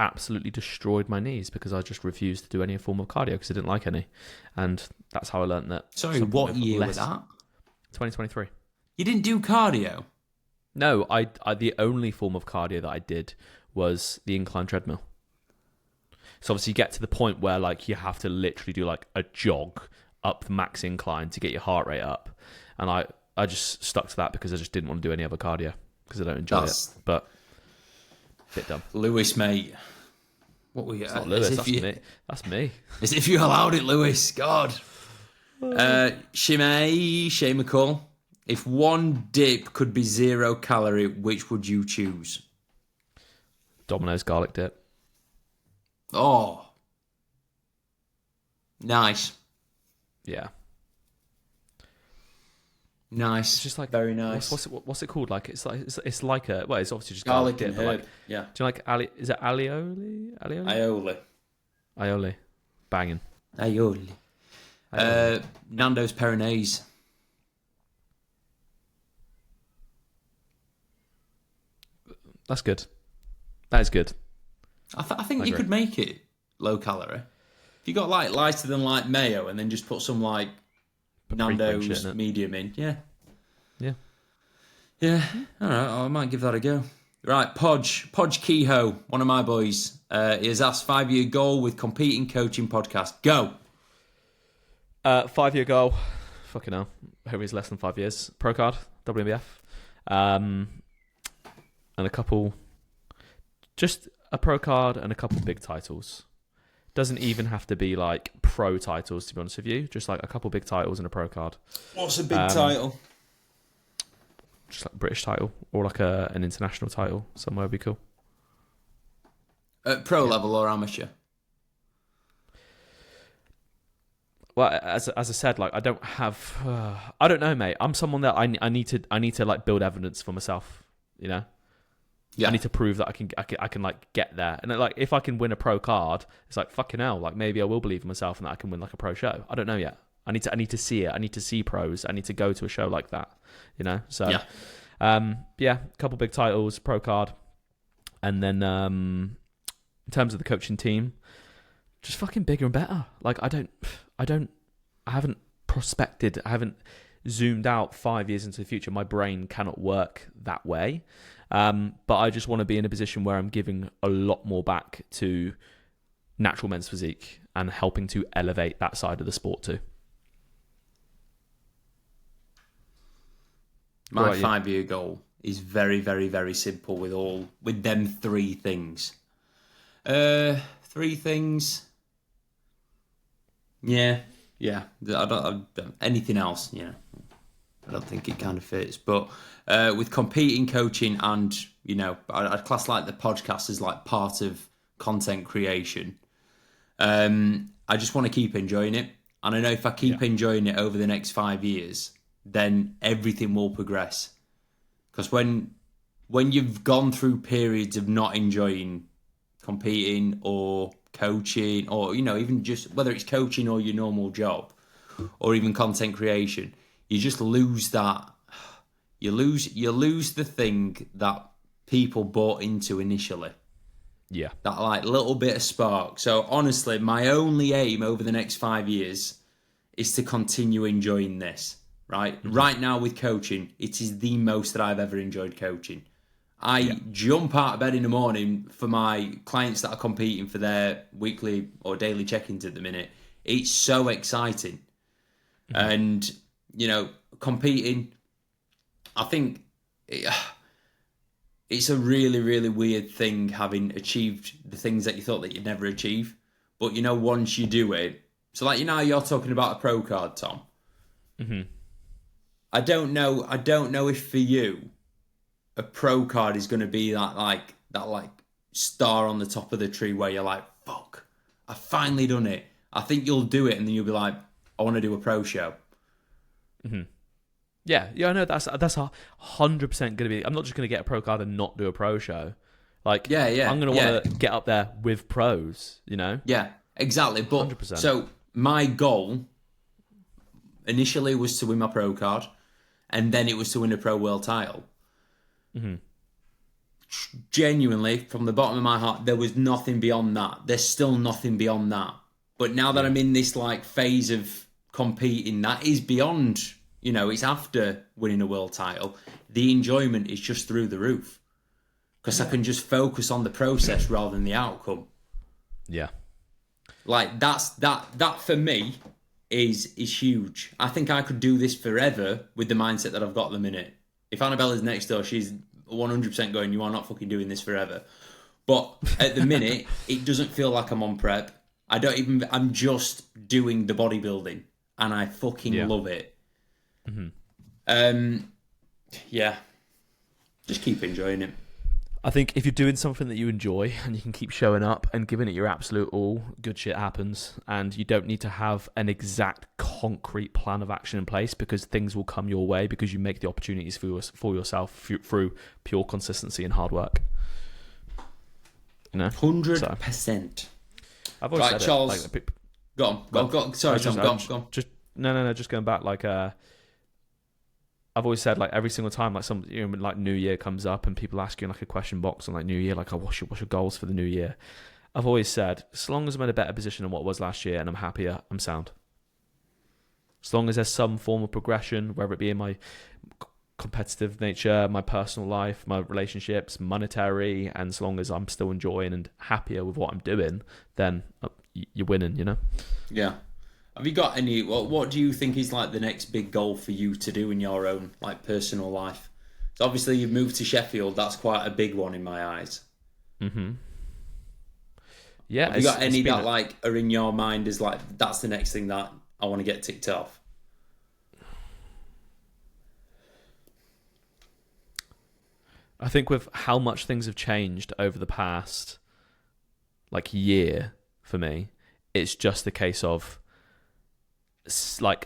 absolutely destroyed my knees because I just refused to do any form of cardio because I didn't like any. And that's how I learned that. Sorry, what year was that? 2023. You didn't do cardio? No, I the only form of cardio that I did was the incline treadmill. So obviously you get to the point where like you have to literally do like a jog up the max incline to get your heart rate up. And I just stuck to that because I just didn't want to do any other cardio because I don't enjoy it. But a bit dumb. Lewis, mate. What were you? It's not Lewis, that's me. As if you allowed it, Lewis. God. Shea McCall. If one dip could be 0 calorie, which would you choose? Domino's garlic dip. Oh. Nice. Yeah. Nice. It's just like very nice. What's it called? Like it's like a it's obviously just garlic dip, and herb. Like, yeah. Do you like is it alioli? Aioli. Banging. Aioli. Nando's Peronaise. That's good. That is good. I think you could make it low calorie. If you got like lighter than like mayo and then just put some like Nando's medium in. Yeah. All right, I might give that a go. Right, Podge Kehoe, one of my boys. He has asked 5-year goal with competing coaching podcast. Go. 5-year goal. Fucking hell. I hope he's less than 5 years. Pro card, WNBF. And a couple, just a pro card and a couple big titles. Doesn't even have to be like pro titles, to be honest with you. Just like a couple big titles and a pro card. What's a big title? Just like a British title or like an international title somewhere would be cool. At pro level or amateur? Well, as I said, like I don't have, I don't know, mate. I'm someone that I need to like build evidence for myself. You know. Yeah. I need to prove that I can like get there. And like if I can win a pro card, it's like fucking hell, like maybe I will believe in myself and that I can win like a pro show. I don't know yet. I need to see it. I need to see pros. I need to go to a show like that, you know? So a couple big titles, pro card. And then in terms of the coaching team, just fucking bigger and better. Like I haven't prospected, I haven't zoomed out 5 years into the future. My brain cannot work that way. But I just want to be in a position where I'm giving a lot more back to natural men's physique and helping to elevate that side of the sport too. My 5-year goal is very, very, very simple with them 3 things. 3 things. Yeah. I don't anything else, you know. I don't think it kind of fits, but with competing coaching and, you know, I'd class like the podcast as like part of content creation. I just want to keep enjoying it. And I know if I keep enjoying it over the next 5 years, then everything will progress. Because when you've gone through periods of not enjoying competing or coaching or, you know, even just whether it's coaching or your normal job or even content creation, you just lose that. You lose the thing that people bought into initially. Yeah. That like little bit of spark. So honestly, my only aim over the next 5 years is to continue enjoying this. Right? Mm-hmm. Right now with coaching, it is the most that I've ever enjoyed coaching. I jump out of bed in the morning for my clients that are competing for their weekly or daily check-ins at the minute. It's so exciting. Mm-hmm. And, you know, competing, I think it's a really, really weird thing having achieved the things that you thought that you'd never achieve. But, you know, once you do it, so like, you know, you're talking about a pro card, Tom. Mm-hmm. I don't know if for you a pro card is going to be that star on the top of the tree where you're like, fuck, I've finally done it. I think you'll do it and then you'll be like, I want to do a pro show. Mm-hmm. Yeah, I know that's 100% going to be. I'm not just going to get a pro card and not do a pro show. Like, I'm going to want to get up there with pros, you know? Yeah, exactly. But 100%. So my goal initially was to win my pro card, and then it was to win a pro world title. Mm-hmm. genuinely, from the bottom of my heart, there was nothing beyond that. There's still nothing beyond that. But now that I'm in this like phase of competing, that is beyond, it's after winning a world title. The enjoyment is just through the roof. Because I can just focus on the process rather than the outcome. Yeah. Like that for me is huge. I think I could do this forever with the mindset that I've got at the minute. If Annabella's next door, she's 100% going, you are not fucking doing this forever. But at the minute, it doesn't feel like I'm on prep. I'm just doing the bodybuilding and I fucking love it. Mm-hmm. Yeah. Just keep enjoying it. I think if you're doing something that you enjoy and you can keep showing up and giving it your absolute all, good shit happens. And you don't need to have an exact concrete plan of action in place because things will come your way because you make the opportunities for yourself through pure consistency and hard work. 100%. I've always said Charles, it. Go on. Sorry, Tom, go on. Just going back, I've always said, every single time, when New Year comes up and people ask you in a question box on New Year, what's your goals for the new year? I've always said, as long as I'm in a better position than what I was last year and I'm happier, I'm sound. As long as there's some form of progression, whether it be in my competitive nature, my personal life, my relationships, monetary, and as long as I'm still enjoying and happier with what I'm doing, then you're winning, Yeah. Have you got any? What do you think is the next big goal for you to do in your own personal life? So obviously you've moved to Sheffield. That's quite a big one in my eyes. Mm-hmm. Yeah. Have you got any that are in your mind as that's the next thing that I want to get ticked off? I think with how much things have changed over the past year for me, it's just a case of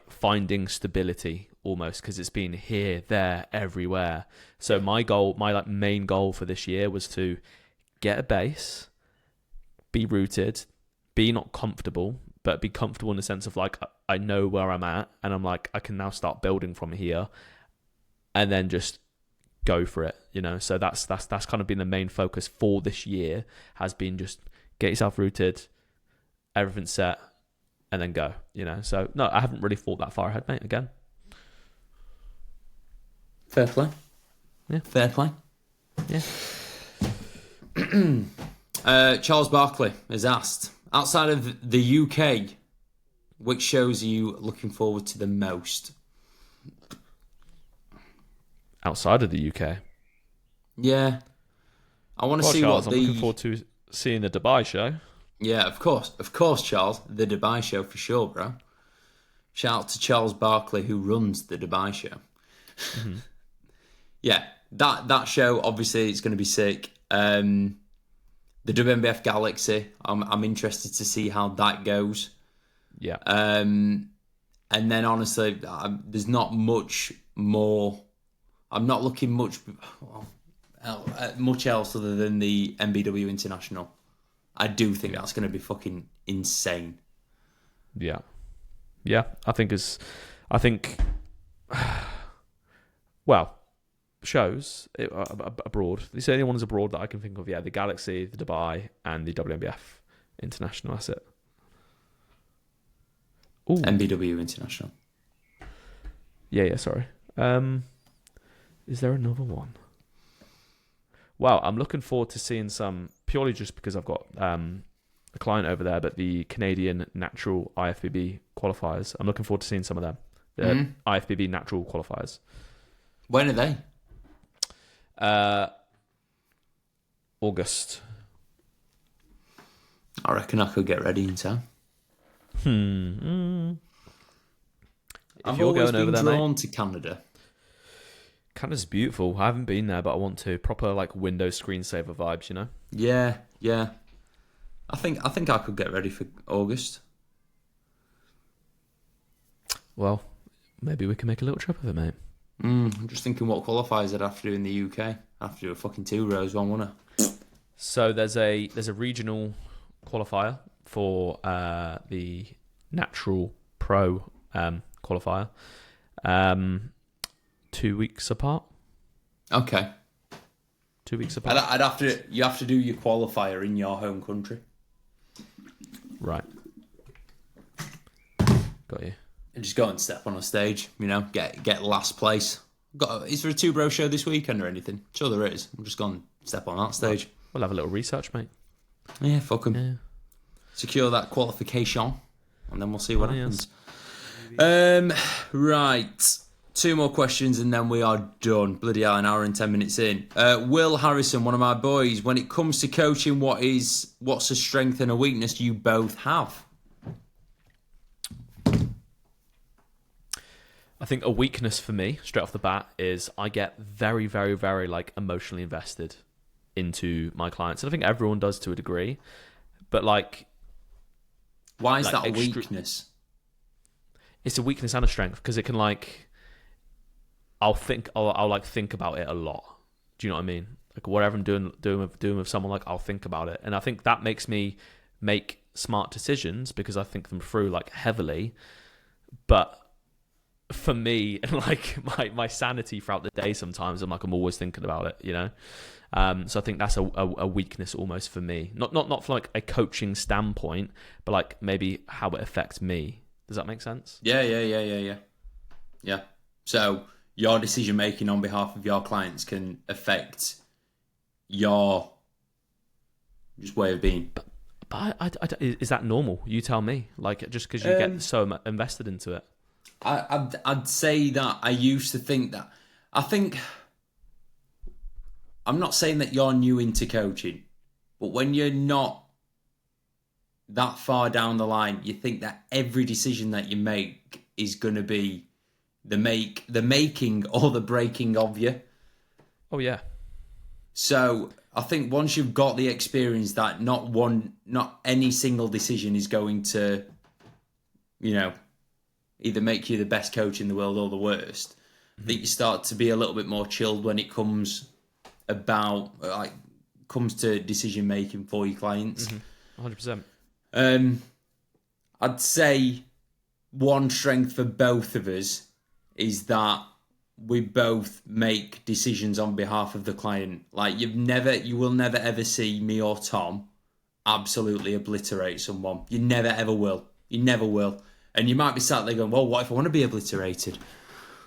finding stability almost because it's been here, there, everywhere. So my main goal for this year was to get a base, be rooted, be not comfortable, but be comfortable in the sense of I know where I'm at and I'm I can now start building from here and then just go for it, So that's kind of been the main focus for this year has been just get yourself rooted, everything's set, and then go, So, no, I haven't really thought that far ahead, mate, again. Fair play. Yeah. Fair play. Yeah. Charles Barkley has asked, outside of the UK, which shows are you looking forward to the most? Outside of the UK? Yeah. I want to see Charles, what I'm looking forward to seeing the Dubai show. Yeah, of course, Charles. The Dubai show for sure, bro. Shout out to Charles Barkley who runs the Dubai show. Mm-hmm. Yeah, that show obviously it's going to be sick. The WMBF Galaxy, I'm interested to see how that goes. Yeah. And then honestly, there's not much more. I'm not looking much else other than the MBW International. I do think that's going to be fucking insane. Yeah. Yeah, I think well, shows abroad. The only ones abroad that I can think of, the Galaxy, the Dubai, and the WMBF International. That's it. Ooh. MBW International. Yeah, sorry. Is there another one? Wow, I'm looking forward to seeing some, purely just because I've got a client over there, but the Canadian Natural IFBB qualifiers. I'm looking forward to seeing some of them. The IFBB Natural qualifiers. When are they? August. I reckon I could get ready in time. I've always been drawn to Canada. Canada's beautiful. I haven't been there, but I want to. Proper Windows screensaver vibes, Yeah. I think I could get ready for August. Well, maybe we can make a little trip of it, mate. I'm just thinking what qualifiers I'd have to do in the UK. I'd have to do a fucking 2 rows one, wouldn't I? So there's a regional qualifier for the Natural Pro qualifier. 2 weeks apart. Okay. 2 weeks apart. You have to do your qualifier in your home country. Right. Got you. And just go and step on a stage, get last place. Is there a Two Bro show this weekend or anything? Sure there is. I'm just going to step on that stage. We'll have a little research, mate. Yeah, fuck 'em. Yeah. Secure that qualification, and then we'll see what happens. Right. 2 more questions and then we are done. Bloody hell, an hour and 10 minutes in. Will Harrison, one of my boys, when it comes to coaching, what's a strength and a weakness you both have? I think a weakness for me, straight off the bat, is I get very, very, very emotionally invested into my clients. And I think everyone does to a degree. But why is that a weakness? It's a weakness and a strength because it can I'll think about it a lot. Do you know what I mean? Whatever I'm doing with someone, I'll think about it, and I think that makes me make smart decisions because I think them through heavily. But for me, and my sanity throughout the day, sometimes I'm always thinking about it. So I think that's a weakness almost for me. Not from a coaching standpoint, but maybe how it affects me. Does that make sense? Yeah. So your decision making on behalf of your clients can affect your just way of being. But is that normal? You tell me. Just because you get so invested into it. I'd say that I used to think that. I'm not saying that you're new into coaching, but when you're not that far down the line, you think that every decision that you make is going to be the making or the breaking of you. Oh yeah. So I think once you've got the experience that not any single decision is going to, either make you the best coach in the world or the worst, I think you start to be a little bit more chilled when it comes to decision making for your clients. 100%. I'd say one strength for both of us is that we both make decisions on behalf of the client. You will never ever see me or Tom absolutely obliterate someone. You never ever will. You never will. And you might be sat there going, well, what if I want to be obliterated?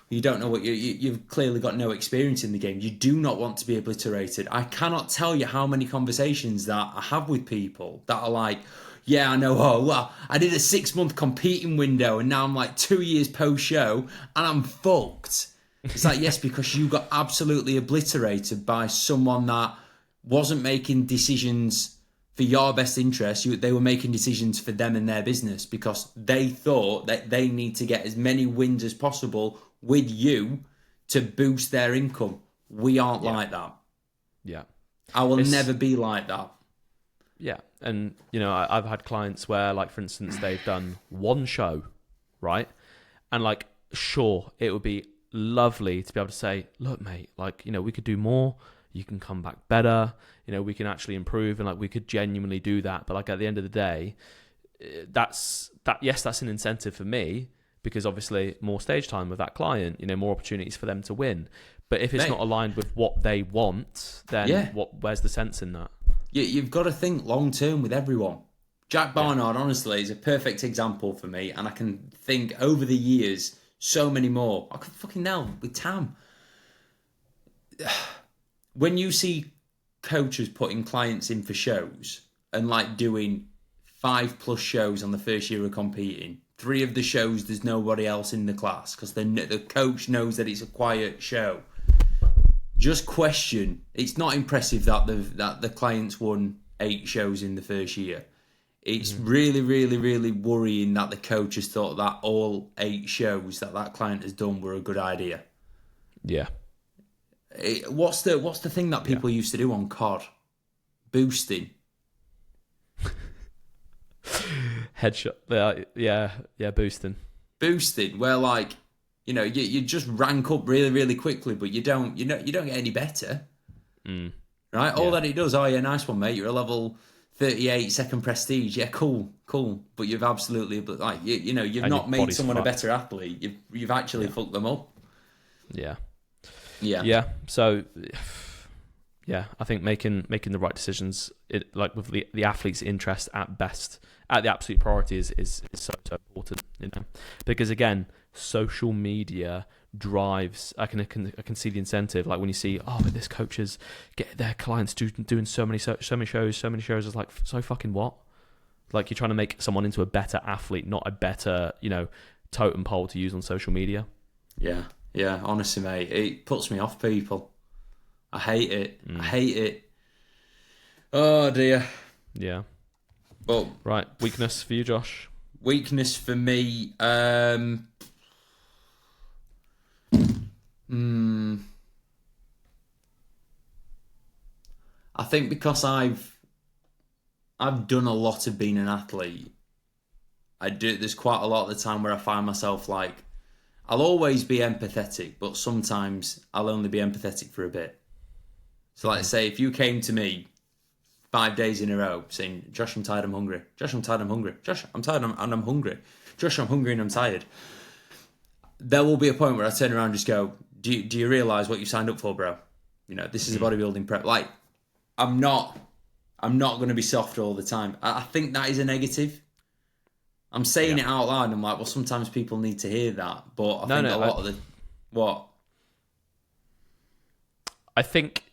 You don't know what you've clearly got no experience in the game. You do not want to be obliterated. I cannot tell you how many conversations that I have with people that are like, yeah, I know. Oh, well, I did a 6-month competing window and now I'm 2 years post-show and I'm fucked. It's yes, because you got absolutely obliterated by someone that wasn't making decisions for your best interest. They were making decisions for them and their business because they thought that they need to get as many wins as possible with you to boost their income. We aren't like that. Yeah. I will never be like that. Yeah. And, I've had clients where, for instance, they've done one show, right? And, sure, it would be lovely to be able to say, look, mate, we could do more. You can come back better. We can actually improve and, we could genuinely do that. But, at the end of the day, that's an incentive for me because, obviously, more stage time with that client, more opportunities for them to win. But if it's not aligned with what they want, then where's the sense in that? You've got to think long term with everyone. Jack Barnard, honestly, is a perfect example for me, and I can think over the years so many more. I could fucking nail with Tam. When you see coaches putting clients in for shows and doing 5+ shows on the first year of competing, 3 of the shows there's nobody else in the class because the coach knows that it's a quiet show. Just question. It's not impressive that the clients won 8 shows in the first year. It's really, really, really worrying that the coach has thought that all 8 shows that client has done were a good idea. Yeah. What's the thing that people used to do on COD? Boosting. Headshot. Yeah, boosting. Boosting, where you just rank up really, really quickly, but you don't get any better. Right? All that it does, nice one, mate. You're a level 38 second prestige. Yeah, cool. But you've absolutely you've not made someone a better athlete. You've actually fucked them up. Yeah. Yeah. So Yeah, I think making the right decisions, like with the athlete's interest at best, at the absolute priority is so important, because again, social media drives. I can see the incentive, like when you see, but this coach is get their clients doing so many shows. Is like, so fucking what? Like, you're trying to make someone into a better athlete, not a better totem pole to use on social media. Yeah, honestly, mate, it puts me off people. I hate it. I hate it. Oh, dear. Yeah. But right, weakness for you, Josh? Weakness for me, I think because I've done a lot of being an athlete, there's quite a lot of the time where I find myself like, I'll always be empathetic, but sometimes I'll only be empathetic for a bit. So, like, say, if you came to me 5 days in a row saying, Josh, I'm tired, I'm hungry. Josh, I'm tired, I'm hungry. Josh, I'm tired and I'm hungry. Josh, I'm hungry and I'm tired. There will be a point where I turn around and just go, do you realise what you signed up for, bro? This is a bodybuilding prep. Like, I'm not going to be soft all the time. I think that is a negative. I'm saying it out loud and I'm like, well, sometimes people need to hear that. But I think a lot of the... What? I think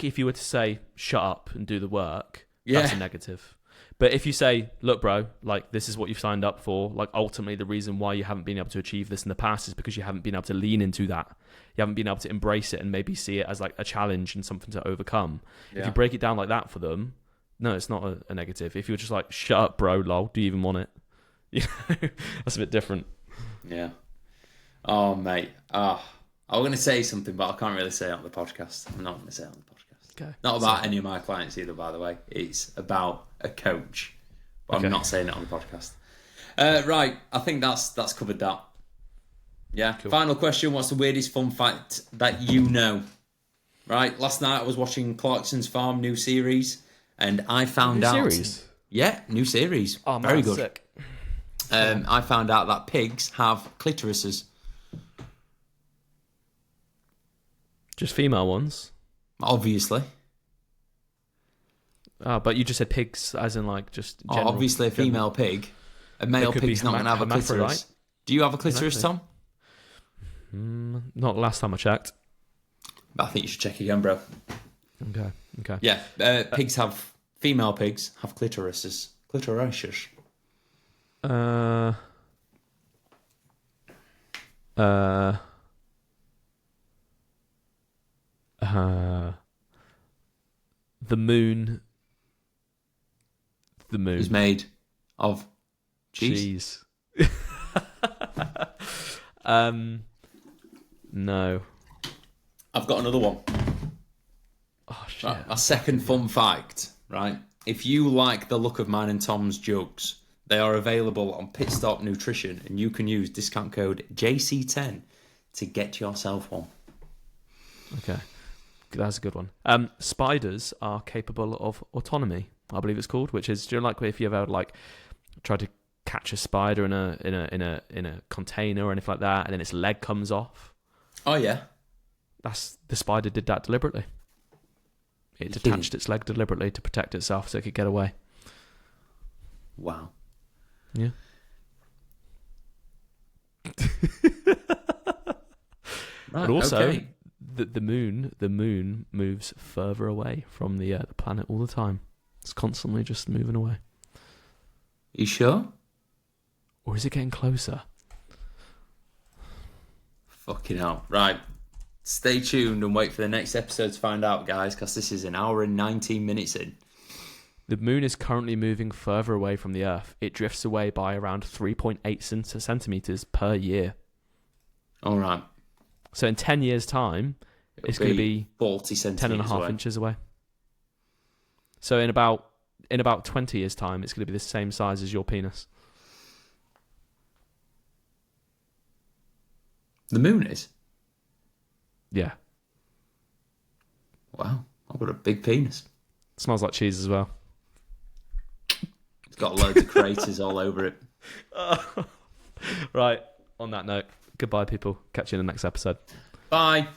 if you were to say, shut up and do the work, that's a negative. But if you say, look, bro, like, this is what you've signed up for, like, ultimately the reason why you haven't been able to achieve this in the past is because you haven't been able to lean into that. You haven't been able to embrace it and maybe see it as like a challenge and something to overcome. Yeah. If you break it down like that for them, no, it's not a negative. If you're just like, shut up, bro, lol, do you even want it? That's a bit different. Yeah. Oh, mate. I was going to say something, but I can't really say it on the podcast. I'm not going to say it on the podcast. Okay. Not about any of my clients either, by the way. It's about a coach. But I'm not saying it on the podcast. Right. I think that's covered that. Yeah. Cool. Final question. What's the weirdest fun fact that you know? Right. Last night I was watching Clarkson's Farm new series, and I found out... New series? Yeah, new series. Oh, man, very good. Sick. I found out that pigs have clitorises. Just female ones? Obviously. But you just said pigs, as in like just general... obviously a female pig. A male pig's not going to have a clitoris. Do you have a clitoris, Tom? Not the last time I checked. I think you should check again, bro. Okay. Yeah, female pigs have clitorises. Clitorises. The moon is made of cheese. No. I've got another one. Oh shit. Right, a second fun fact, right? If you like the look of mine and Tom's jugs, they are available on Pit Stop Nutrition, and you can use discount code JC10 to get yourself one. Okay. That's a good one. Spiders are capable of autonomy, I believe it's called, which is, do you know, like if you ever like tried to catch a spider in a container or anything like that, and then its leg comes off? Oh yeah. The spider did that deliberately. It detached its leg deliberately to protect itself so it could get away. Wow. Yeah. But also, the moon moves further away from the planet all the time. It's constantly just moving away. You sure? Or is it getting closer? Fucking hell. Right. Stay tuned and wait for the next episode to find out, guys, because this is an hour and 19 minutes in. The moon is currently moving further away from the Earth. It drifts away by around 3.8 centimeters per year. All right. So in 10 years' time, it's going to be 40 centimeters 10.5 inches away. So in about 20 years' time, it's going to be the same size as your penis. The moon is? Yeah. Wow. I've got a big penis. It smells like cheese as well. It's got loads of craters all over it. Right. On that note, goodbye, people. Catch you in the next episode. Bye.